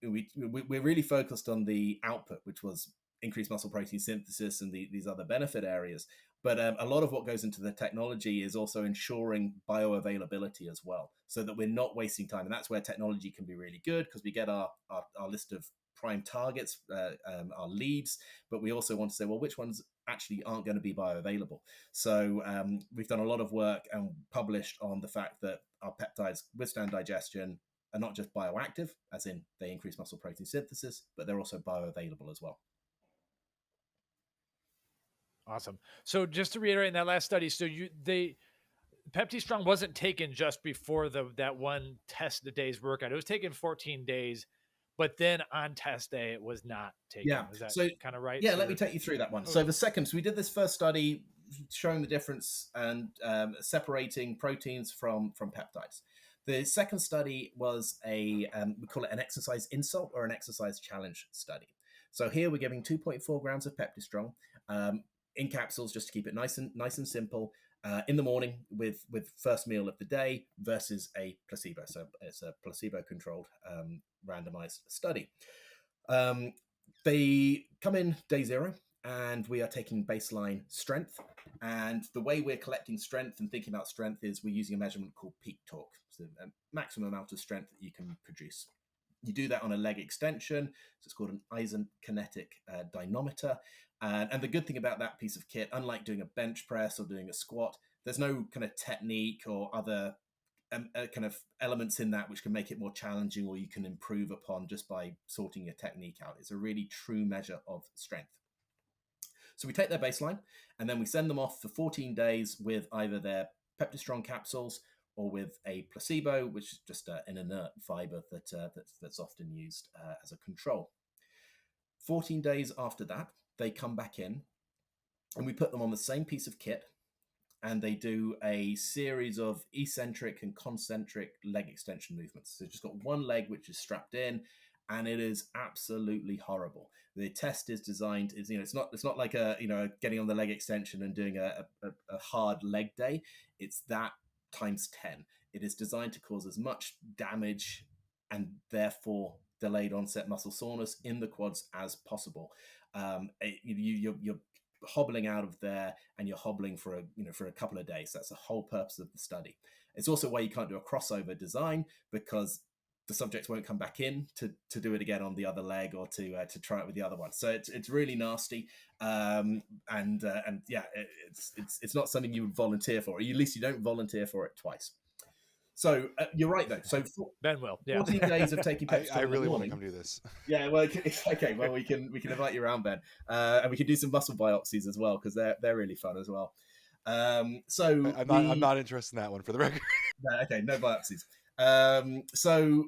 we're really focused on the output, which was increased muscle protein synthesis and these other benefit areas. But a lot of what goes into the technology is also ensuring bioavailability as well, so that we're not wasting time. And that's where technology can be really good, because we get our list of prime targets, our leads, but we also want to say, well, which ones actually aren't going to be bioavailable? So we've done a lot of work and published on the fact that our peptides withstand digestion, are not just bioactive, as in they increase muscle protein synthesis, but they're also bioavailable as well. Awesome. So just to reiterate in that last study, so PeptiStrong wasn't taken just before that one test day's workout. It was taken 14 days, but then on test day it was not taken. Yeah. Is that so kind of right? Yeah, let me take you through that one. So we did this first study showing the difference and separating proteins from peptides. The second study was we call it an exercise insult or an exercise challenge study. So here we're giving 2.4 grams of PeptiStrong in capsules, just to keep it nice and simple, in the morning with first meal of the day, versus a placebo. So it's a placebo-controlled randomized study. They come in day 0, and we are taking baseline strength. And the way we're collecting strength and thinking about strength is we're using a measurement called peak torque, so a maximum amount of strength that you can produce. You do that on a leg extension, so it's called an isokinetic dynamometer. And the good thing about that piece of kit, unlike doing a bench press or doing a squat, there's no kind of technique or other kind of elements in that which can make it more challenging or you can improve upon just by sorting your technique out. It's a really true measure of strength. So we take their baseline and then we send them off for 14 days with either their PeptiStrong capsules or with a placebo, which is just an inert fiber that's often used as a control. 14 days after that, they come back in and we put them on the same piece of kit, and they do a series of eccentric and concentric leg extension movements. So just got one leg which is strapped in, and it is absolutely horrible. The test is designed, it's not like getting on the leg extension and doing a hard leg day. It's that times 10. It is designed to cause as much damage and therefore delayed onset muscle soreness in the quads as possible. You're hobbling out of there, and you're hobbling for a couple of days. That's the whole purpose of the study. It's also why you can't do a crossover design, because the subjects won't come back in to do it again on the other leg or to try it with the other one. So it's really nasty, and yeah, it's not something you would volunteer for, or at least you don't volunteer for it twice. So you're right though. So Ben will, yeah. 14 days of taking PeptiStrong. I really want to come do this. Yeah, well, okay. Well, we can invite you around, Ben, and we can do some muscle biopsies as well, because they're really fun as well. So I'm not interested in that one, for the record. Okay, no biopsies. So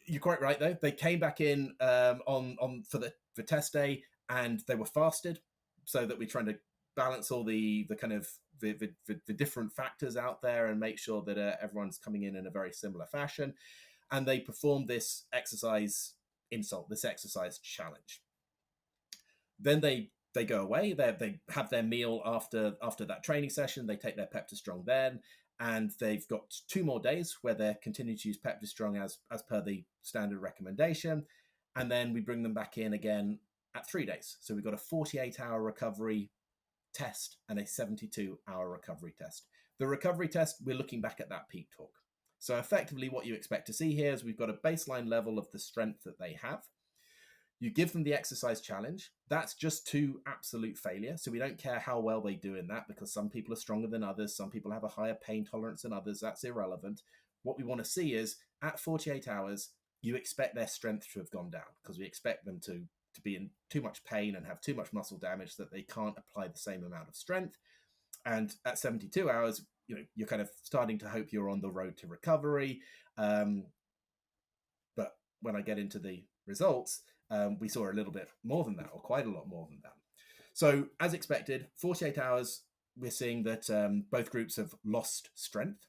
you're quite right though. They came back in for test day, and they were fasted, so that we're trying to balance all the kind of the different factors out there and make sure that everyone's coming in a very similar fashion. And they performed this exercise insult, this exercise challenge. Then they they go away. They have their meal after that training session. They take their PeptiStrong then, and they've got 2 more days where they're continuing to use PeptiStrong as per the standard recommendation. And then we bring them back in again at 3 days. So we've got a 48-hour recovery test and a 72-hour recovery test. The recovery test, we're looking back at that peak torque. So effectively what you expect to see here is we've got a baseline level of the strength that they have. You give them the exercise challenge. That's just to absolute failure. So we don't care how well they do in that, because some people are stronger than others. Some people have a higher pain tolerance than others. That's irrelevant. What we want to see is at 48 hours, you expect their strength to have gone down, because we expect them to be in too much pain and have too much muscle damage that they can't apply the same amount of strength. And at 72 hours, you're kind of starting to hope you're on the road to recovery. But when I get into the results, we saw a little bit more than that, or quite a lot more than that. So as expected, 48 hours, we're seeing that both groups have lost strength.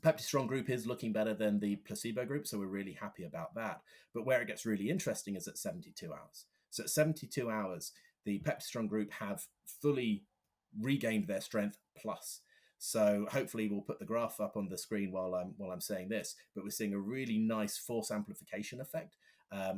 PeptiStrong group is looking better than the placebo group, so we're really happy about that. But where it gets really interesting is at 72 hours. So at 72 hours, the PeptiStrong group have fully regained their strength plus. So hopefully we'll put the graph up on the screen while I'm saying this, but we're seeing a really nice force amplification effect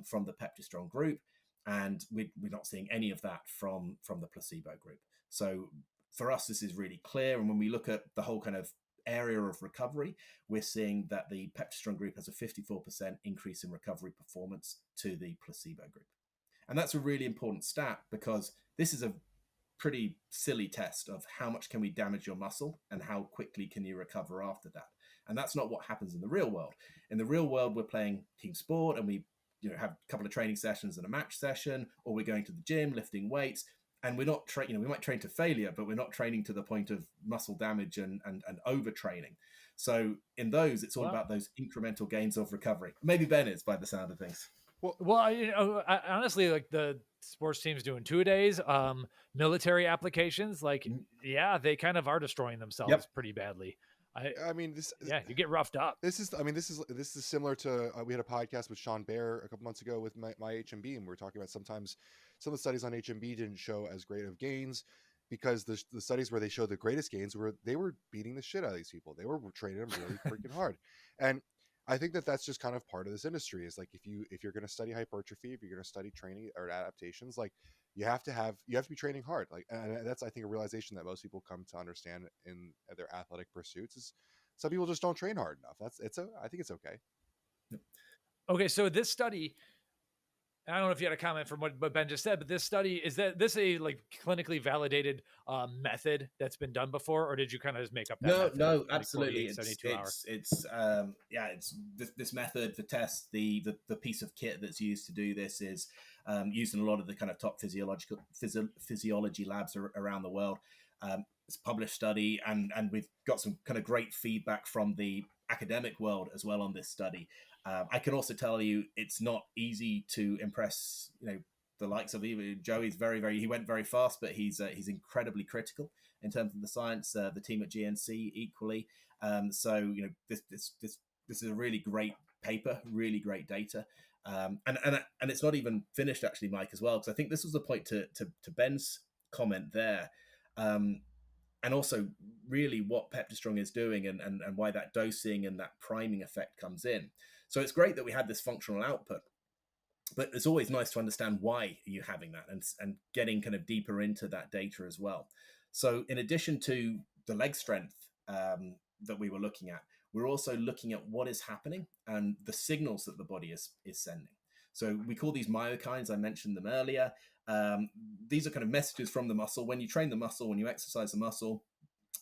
from the PeptiStrong group, and we're not seeing any of that from the placebo group. So for us, this is really clear. And when we look at the whole kind of area of recovery, we're seeing that the PeptiStrong group has a 54% increase in recovery performance to the placebo group. And that's a really important stat, because this is a pretty silly test of how much can we damage your muscle and how quickly can you recover after that. And that's not what happens in the real world. In the real world, we're playing team sport, and we have a couple of training sessions and a match session, or we're going to the gym, lifting weights. And we're not we might train to failure, but we're not training to the point of muscle damage and overtraining. So in those, it's all about those incremental gains of recovery. Maybe Ben is, by the sound of things. Well, honestly, like the sports teams doing 2-a-days, military applications, like, yeah, they kind of are destroying themselves pretty badly. I mean, you get roughed up. This is similar to we had a podcast with Sean Baer a couple months ago with my HMB, and we were talking about sometimes some of the studies on HMB didn't show as great of gains, because the studies where they showed the greatest gains they were beating the shit out of these people. They were training them really freaking hard. And I think that's just kind of part of this industry, is like, if you're going to study hypertrophy, if you're going to study training or adaptations, like you have to be training hard. Like, and that's, I think, a realization that most people come to understand in their athletic pursuits, is some people just don't train hard enough. I think it's okay. Okay. So this study, I don't know if you had a comment from what Ben just said, but this study, is this a like clinically validated method that's been done before, or did you kind of just make up that method? No, absolutely. It's this method, the test, the piece of kit that's used to do this is used in a lot of the kind of top physiology labs around the world. It's a published study, and we've got some kind of great feedback from the academic world as well on this study. I can also tell you it's not easy to impress, the likes of even Joey's he went very fast, but he's incredibly critical in terms of the science. The team at GNC equally. So this is a really great paper, really great data. And it's not even finished actually, Mike, as well, because I think this was the point to Ben's comment there. And also really what PeptiStrong is doing and why that dosing and that priming effect comes in. So it's great that we had this functional output, but it's always nice to understand why you're having that and getting kind of deeper into that data as well. So in addition to the leg strength that we were looking at, we're also looking at what is happening and the signals that the body is sending. So we call these myokines. I mentioned them earlier. These are kind of messages from the muscle. When you train the muscle, when you exercise the muscle,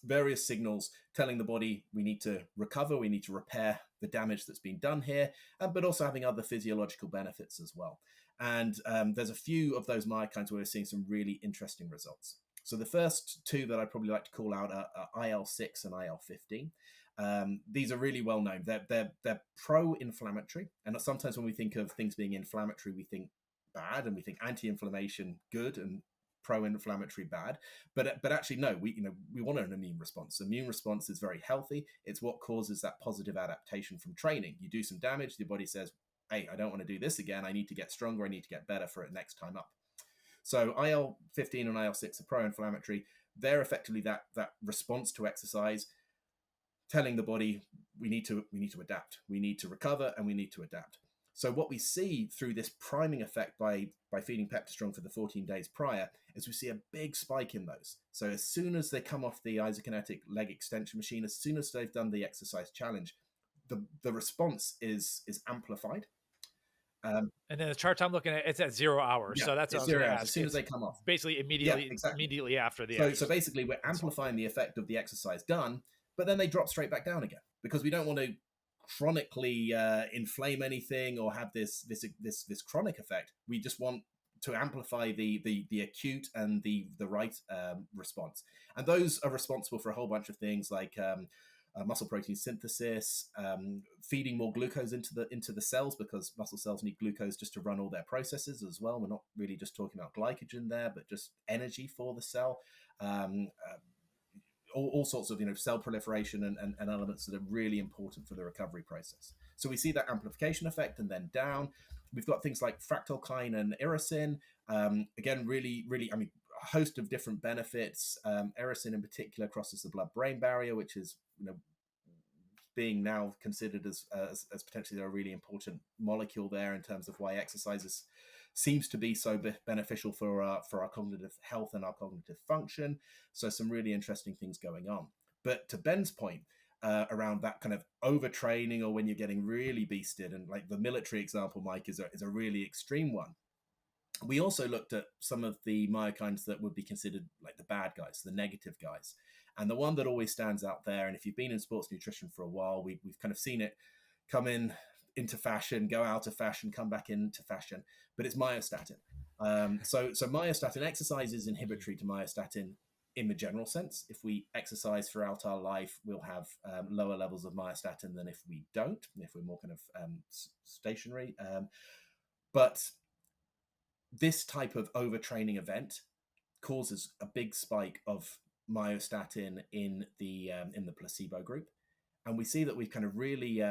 various signals telling the body we need to recover, we need to repair the damage that's been done here, but also having other physiological benefits as well. And there's a few of those myokines where we're seeing some really interesting results. So the first two that I'd probably like to call out are IL-6 and IL-15. These are really well known. They're pro-inflammatory, and sometimes when we think of things being inflammatory, we think bad, and we think anti-inflammation good and pro-inflammatory bad. But actually, no. We want an immune response. The immune response is very healthy. It's what causes that positive adaptation from training. You do some damage, the body says, "Hey, I don't want to do this again. I need to get stronger. I need to get better for it next time up." So IL-15 and IL-6 are pro-inflammatory. They're effectively that response to exercise, telling the body we need to adapt, we need to recover, and we need to adapt. So what we see through this priming effect by feeding PeptiStrong for the 14 days prior is we see a big spike in those. So as soon as they come off the isokinetic leg extension machine, as soon as they've done the exercise challenge, the response is amplified. And then the charts I'm looking at, it's at 0 hours. Yeah, so that's what I was 0 going to hours, ask. as soon as they come off. Basically immediately, Yeah, exactly. immediately after the So exercise. basically we're amplifying the effect of the exercise done, but then they drop straight back down again because we don't want to chronically inflame anything or have this chronic effect. We just want to amplify the acute and the right response, and those are responsible for a whole bunch of things like muscle protein synthesis, feeding more glucose into the cells, because muscle cells need glucose just to run all their processes as well. We're not really just talking about glycogen there, but just energy for the cell. All sorts of cell proliferation and elements that are really important for the recovery process. So we see that amplification effect, and then down we've got things like fractalkine and irisin. Again, really, a host of different benefits. Irisin in particular crosses the blood-brain barrier, which is being now considered as potentially a really important molecule there in terms of why exercises seems to be so beneficial for our cognitive health and our cognitive function. So some really interesting things going on. But to Ben's point around that kind of overtraining, or when you're getting really beasted, and like the military example, Mike, is a really extreme one. We also looked at some of the myokines that would be considered like the bad guys, the negative guys. And the one that always stands out there, and if you've been in sports nutrition for a while, we've kind of seen it come into fashion, go out of fashion, come back into fashion, but it's myostatin. So myostatin, exercise is inhibitory to myostatin in the general sense. If we exercise throughout our life, we'll have lower levels of myostatin than if we don't, if we're more kind of stationary. But this type of overtraining event causes a big spike of myostatin in the placebo group, and we see that we've kind of really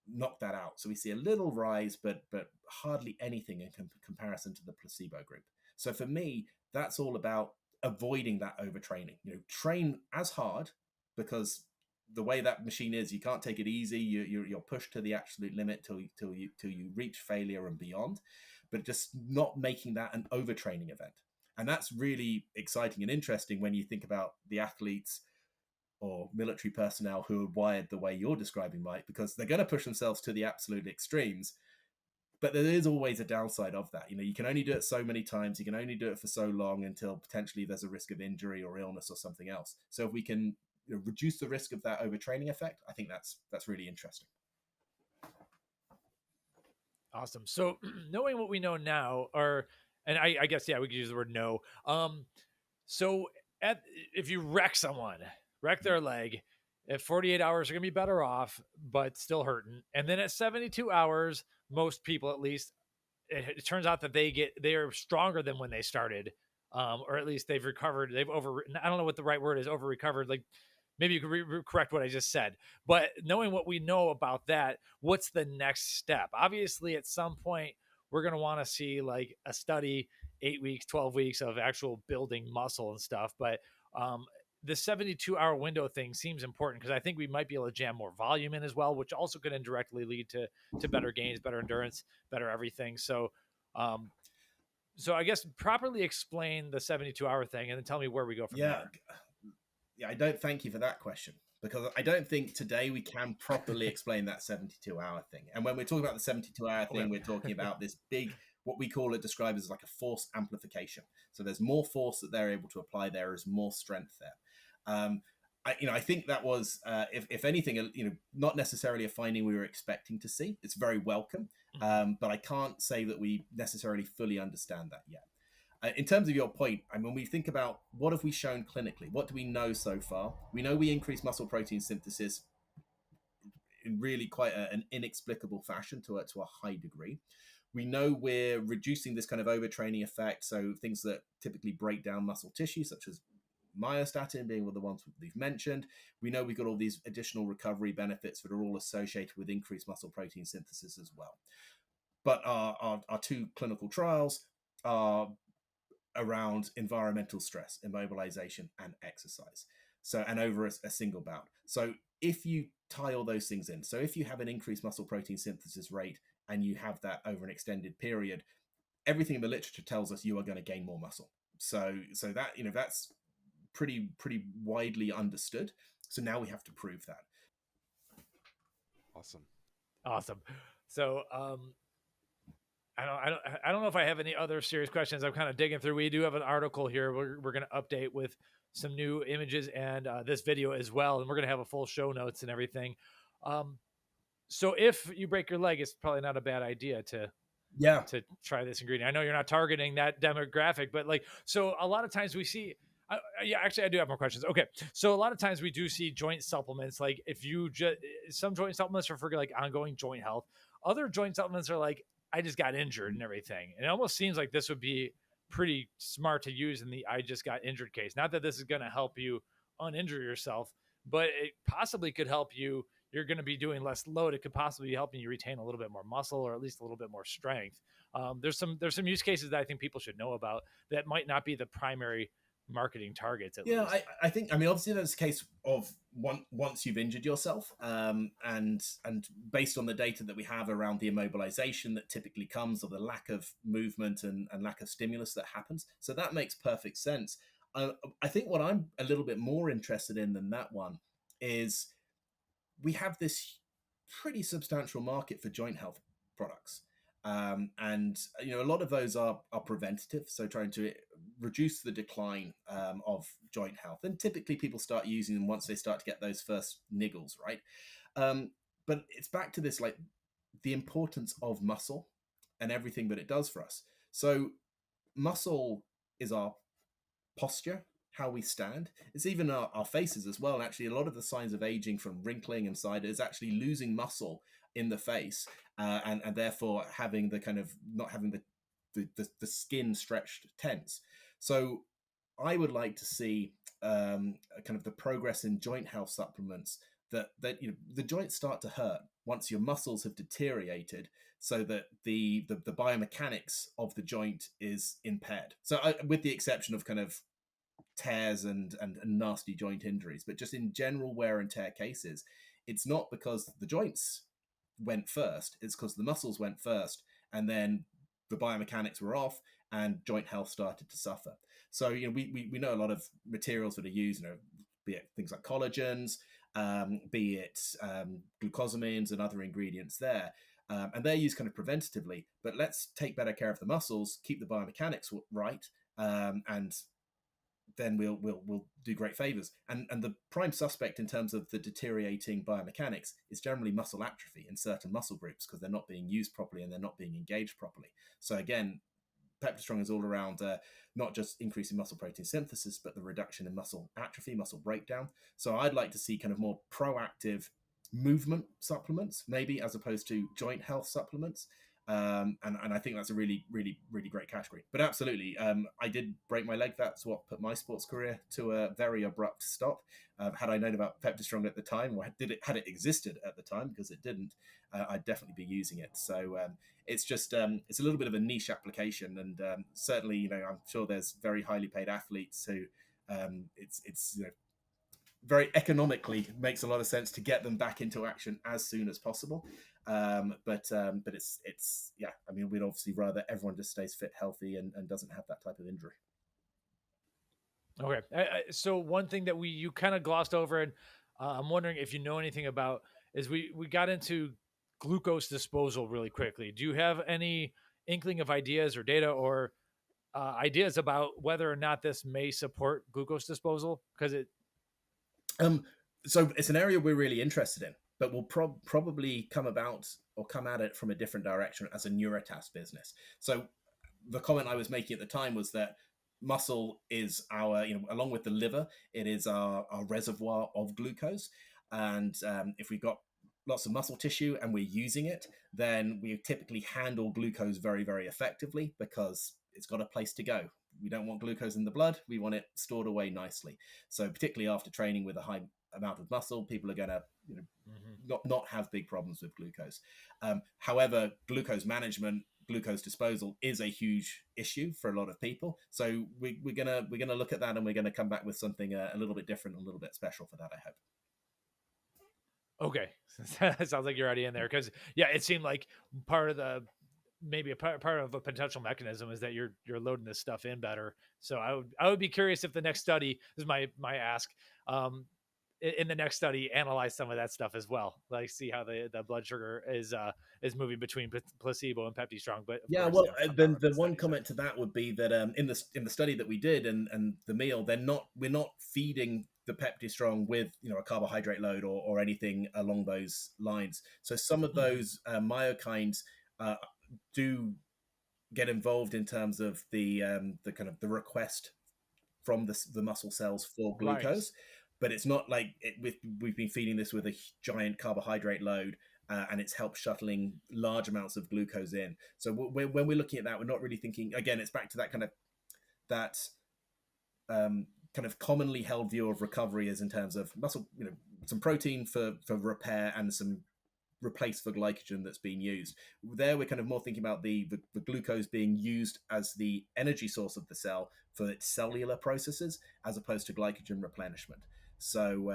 knocked that out. So we see a little rise, but hardly anything in comparison to the placebo group. So for me, that's all about avoiding that overtraining. Train as hard, because the way that machine is, you can't take it easy. You're pushed to the absolute limit till you reach failure and beyond, but just not making that an overtraining event. And that's really exciting and interesting when you think about the athletes or military personnel who are wired the way you're describing, Mike, because they're going to push themselves to the absolute extremes. But there is always a downside of that. You can only do it so many times. You can only do it for so long until potentially there's a risk of injury or illness or something else. So if we can reduce the risk of that overtraining effect, I think that's really interesting. Awesome. So knowing what we know now, and I guess, yeah, we could use the word no. So if you wreck their leg, at 48 hours, are going to be better off, but still hurting. And then at 72 hours, most people, at least, it turns out that they are stronger than when they started, or at least they've recovered. They've I don't know what the right word is, over recovered. Like, maybe you could correct what I just said. But knowing what we know about that, what's the next step? Obviously, at some point, we're going to want to see like a study, 8 weeks, 12 weeks of actual building muscle and stuff. But the 72-hour window thing seems important, because I think we might be able to jam more volume in as well, which also could indirectly lead to better gains, better endurance, better everything. So I guess properly explain the 72-hour thing, and then tell me where we go from there. Yeah, I don't thank you for that question, because I don't think today we can properly explain that 72-hour thing. And when we're talking about the 72-hour thing, we're talking about this big, what we call it, described as like a force amplification. So there's more force that they're able to apply. There is more strength there. I think that was, if anything, not necessarily a finding we were expecting to see. It's very welcome, but I can't say that we necessarily fully understand that yet. In terms of your point, when we think about what have we shown clinically, what do we know so far? We know we increase muscle protein synthesis in really quite an inexplicable fashion to a high degree. We know we're reducing this kind of overtraining effect, so things that typically break down muscle tissue, such as myostatin being one of the ones we've mentioned. We know we've got all these additional recovery benefits that are all associated with increased muscle protein synthesis as well. But our two clinical trials are around environmental stress, immobilization, and exercise. So, and over a single bout. So if you tie all those things in, so if you have an increased muscle protein synthesis rate and you have that over an extended period, everything in the literature tells us you are going to gain more muscle. So that, that's pretty widely understood. So now we have to prove that. Awesome. So I don't know if I have any other serious questions. I'm kind of digging through. We do have an article here. We're going to update with some new images and this video as well, and we're going to have a full show notes and everything. So if you break your leg, it's probably not a bad idea to try this ingredient. I know you're not targeting that demographic, but so a lot of times we see. Actually, I do have more questions. Okay, so a lot of times we do see joint supplements. Like if you some joint supplements are for like ongoing joint health. Other joint supplements are like, I just got injured and everything. And it almost seems like this would be pretty smart to use in the I just got injured case. Not that this is going to help you uninjure yourself, but it possibly could help you. You're going to be doing less load. It could possibly be helping you retain a little bit more muscle or at least a little bit more strength. There's some use cases that I think people should know about that might not be the primary marketing targets. At least. I think, obviously there's a case of once you've injured yourself, and based on the data that we have around the immobilization that typically comes, or the lack of movement and lack of stimulus that happens. So that makes perfect sense. I think what I'm a little bit more interested in than that one is we have this pretty substantial market for joint health products. And a lot of those are preventative, so trying to reduce the decline of joint health. And typically people start using them once they start to get those first niggles, right? But it's back to this, like the importance of muscle and everything that it does for us. So muscle is our posture, how we stand. It's even our faces as well. And actually, a lot of the signs of aging, from wrinkling and side, is actually losing muscle in the face, and therefore having the kind of not having the skin stretched tense. So I would like to see kind of the progress in joint health supplements that the joints start to hurt once your muscles have deteriorated, so that the biomechanics of the joint is impaired. So with the exception of kind of tears and nasty joint injuries, but just in general wear and tear cases, it's not because the joints went first, it's because the muscles went first, and then the biomechanics were off and joint health started to suffer. So we know a lot of materials that are used, be it things like collagens, be it glucosamines and other ingredients there, and they're used kind of preventatively. But let's take better care of the muscles, keep the biomechanics right, and then we'll do great favors. And the prime suspect in terms of the deteriorating biomechanics is generally muscle atrophy in certain muscle groups, because they're not being used properly and they're not being engaged properly. So again, PeptiStrong is all around not just increasing muscle protein synthesis, but the reduction in muscle atrophy, muscle breakdown. So I'd like to see kind of more proactive movement supplements, maybe, as opposed to joint health supplements. And I think that's a really, really, really great category. But absolutely, I did break my leg. That's what put my sports career to a very abrupt stop. Had I known about PeptiStrong at the time, or had it existed at the time, because it didn't, I'd definitely be using it. So it's just it's a little bit of a niche application, and certainly, I'm sure there's very highly paid athletes who it's very economically makes a lot of sense to get them back into action as soon as possible. But it's we'd obviously rather everyone just stays fit, healthy, and doesn't have that type of injury. Okay. So one thing that you kind of glossed over, and I'm wondering if you know anything about, is we got into glucose disposal really quickly. Do you have any inkling of ideas or data or ideas about whether or not this may support glucose disposal? Because so it's an area we're really interested in, but we'll probably come at it from a different direction as a Nuritas business. So the comment I was making at the time was that muscle is our, along with the liver, it is our reservoir of glucose. And if we've got lots of muscle tissue and we're using it, then we typically handle glucose very, very effectively, because it's got a place to go. We don't want glucose in the blood. We want it stored away nicely. So particularly after training with a high amount of muscle, people are going to not have big problems with glucose. However, glucose management glucose disposal is a huge issue for a lot of people. So we're gonna look at that, and we're gonna come back with something a little bit different, a little bit special for that, I hope. Okay. That sounds like you're already in there, because yeah, it seemed like part of the maybe a part of a potential mechanism is that you're loading this stuff in better. So I would be curious if the next study, this is my ask, in the next study, analyze some of that stuff as well, like see how the blood sugar is moving between placebo and PeptiStrong. But yeah, course, well, then the one comment to that would be that in the study that we did and the meal, we're not feeding the PeptiStrong with a carbohydrate load or anything along those lines. So some of those myokines do get involved in terms of the kind of the request from the muscle cells for glucose, but it's not like we've been feeding this with a giant carbohydrate load. And it's helped shuttling large amounts of glucose in. So when we're looking at that, we're not really thinking. Again, it's back to that kind of commonly held view of recovery is in terms of muscle, some protein for repair and some replace for glycogen that's being used. There, we're kind of more thinking about the glucose being used as the energy source of the cell for its cellular processes, as opposed to glycogen replenishment. So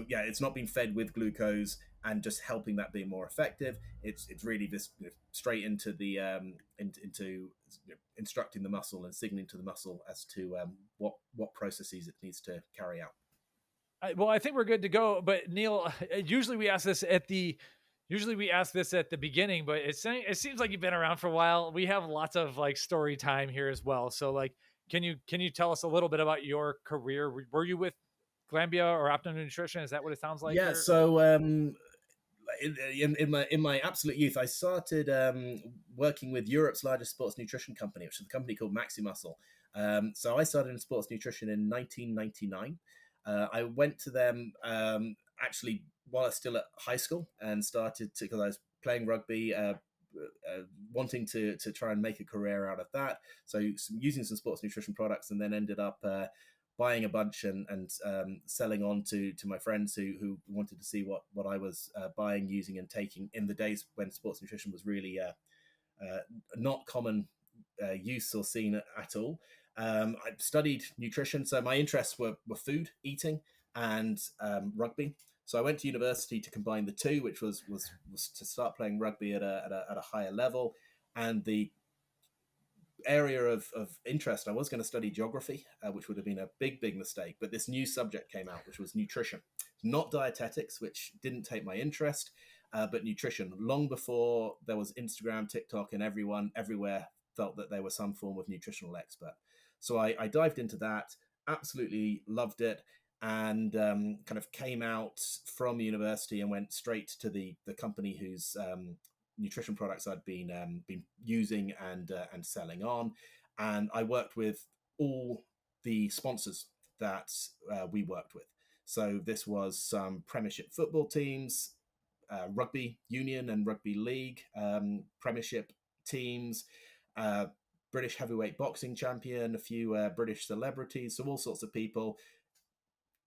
yeah, it's not being fed with glucose and just helping that be more effective. It's really this straight into the into instructing the muscle and signaling to the muscle as to what processes it needs to carry out. Well, I think we're good to go. But Neil, usually we ask this at the beginning, but it seems like you've been around for a while. We have lots of like story time here as well. So like, can you tell us a little bit about your career? Were you with Glanbia or Optimum Nutrition? Is that what it sounds like? Yeah. So in my absolute youth, I started working with Europe's largest sports nutrition company, which is a company called Maximuscle. So I started in sports nutrition in 1999. I went to them actually while I was still at high school, and started to, because I was playing rugby, wanting to try and make a career out of that. So using some sports nutrition products, and then ended up buying a bunch and selling on to my friends who wanted to see what I was buying, using, and taking in the days when sports nutrition was really not common use or seen at all. I studied nutrition, so my interests were food, eating, and rugby. So I went to university to combine the two, which was to start playing rugby at a higher level. And the area of interest, I was going to study geography, which would have been a big mistake. But this new subject came out, which was nutrition, not dietetics, which didn't take my interest, but nutrition. Long before there was Instagram, TikTok, and everyone everywhere felt that they were some form of nutritional expert. So I dived into that, absolutely loved it, and kind of came out from university and went straight to the company whose nutrition products I'd been using and selling on. And I worked with all the sponsors that we worked with. So this was some Premiership football teams, rugby union and rugby league Premiership teams, British heavyweight boxing champion, a few British celebrities, so all sorts of people,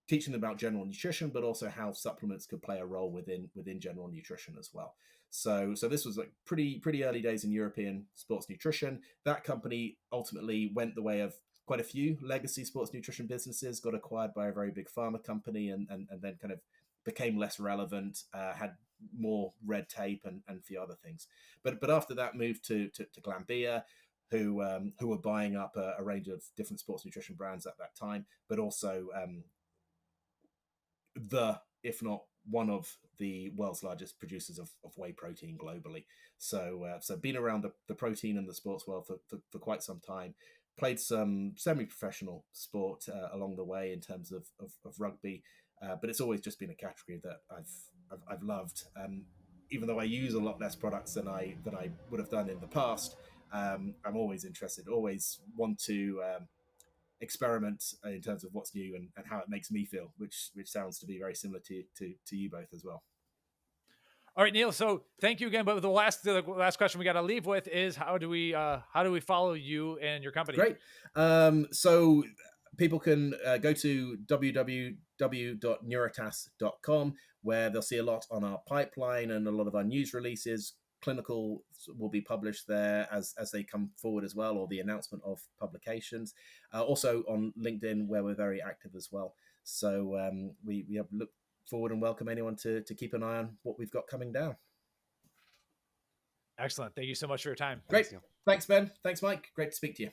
teaching them about general nutrition, but also how supplements could play a role within general nutrition as well. So this was like pretty early days in European sports nutrition. That company ultimately went the way of quite a few legacy sports nutrition businesses, got acquired by a very big pharma company, and then kind of became less relevant, had more red tape and a few other things. But after that, moved to Glanbia, who were buying up a range of different sports nutrition brands at that time, but also if not one of the world's largest producers of whey protein globally. So been around the protein and the sports world for quite some time. Played some semi-professional sport along the way in terms of rugby, but it's always just been a category that I've loved. Even though I use a lot less products than I would have done in the past, I'm always interested, always want to experiment in terms of what's new and how it makes me feel, which sounds to be very similar to you both as well. All right, Neil. So thank you again. But the last question we got to leave with is how do we follow you and your company? Great. So people can go to www.nuritas.com, where they'll see a lot on our pipeline and a lot of our news releases. clinical will be published there as they come forward as well, or the announcement of publications. Also on LinkedIn, where we're very active as well. So we have look forward and welcome anyone to keep an eye on what we've got coming down. Excellent. Thank you so much for your time. Great. Thanks, Ben. Thanks, Mike. Great to speak to you.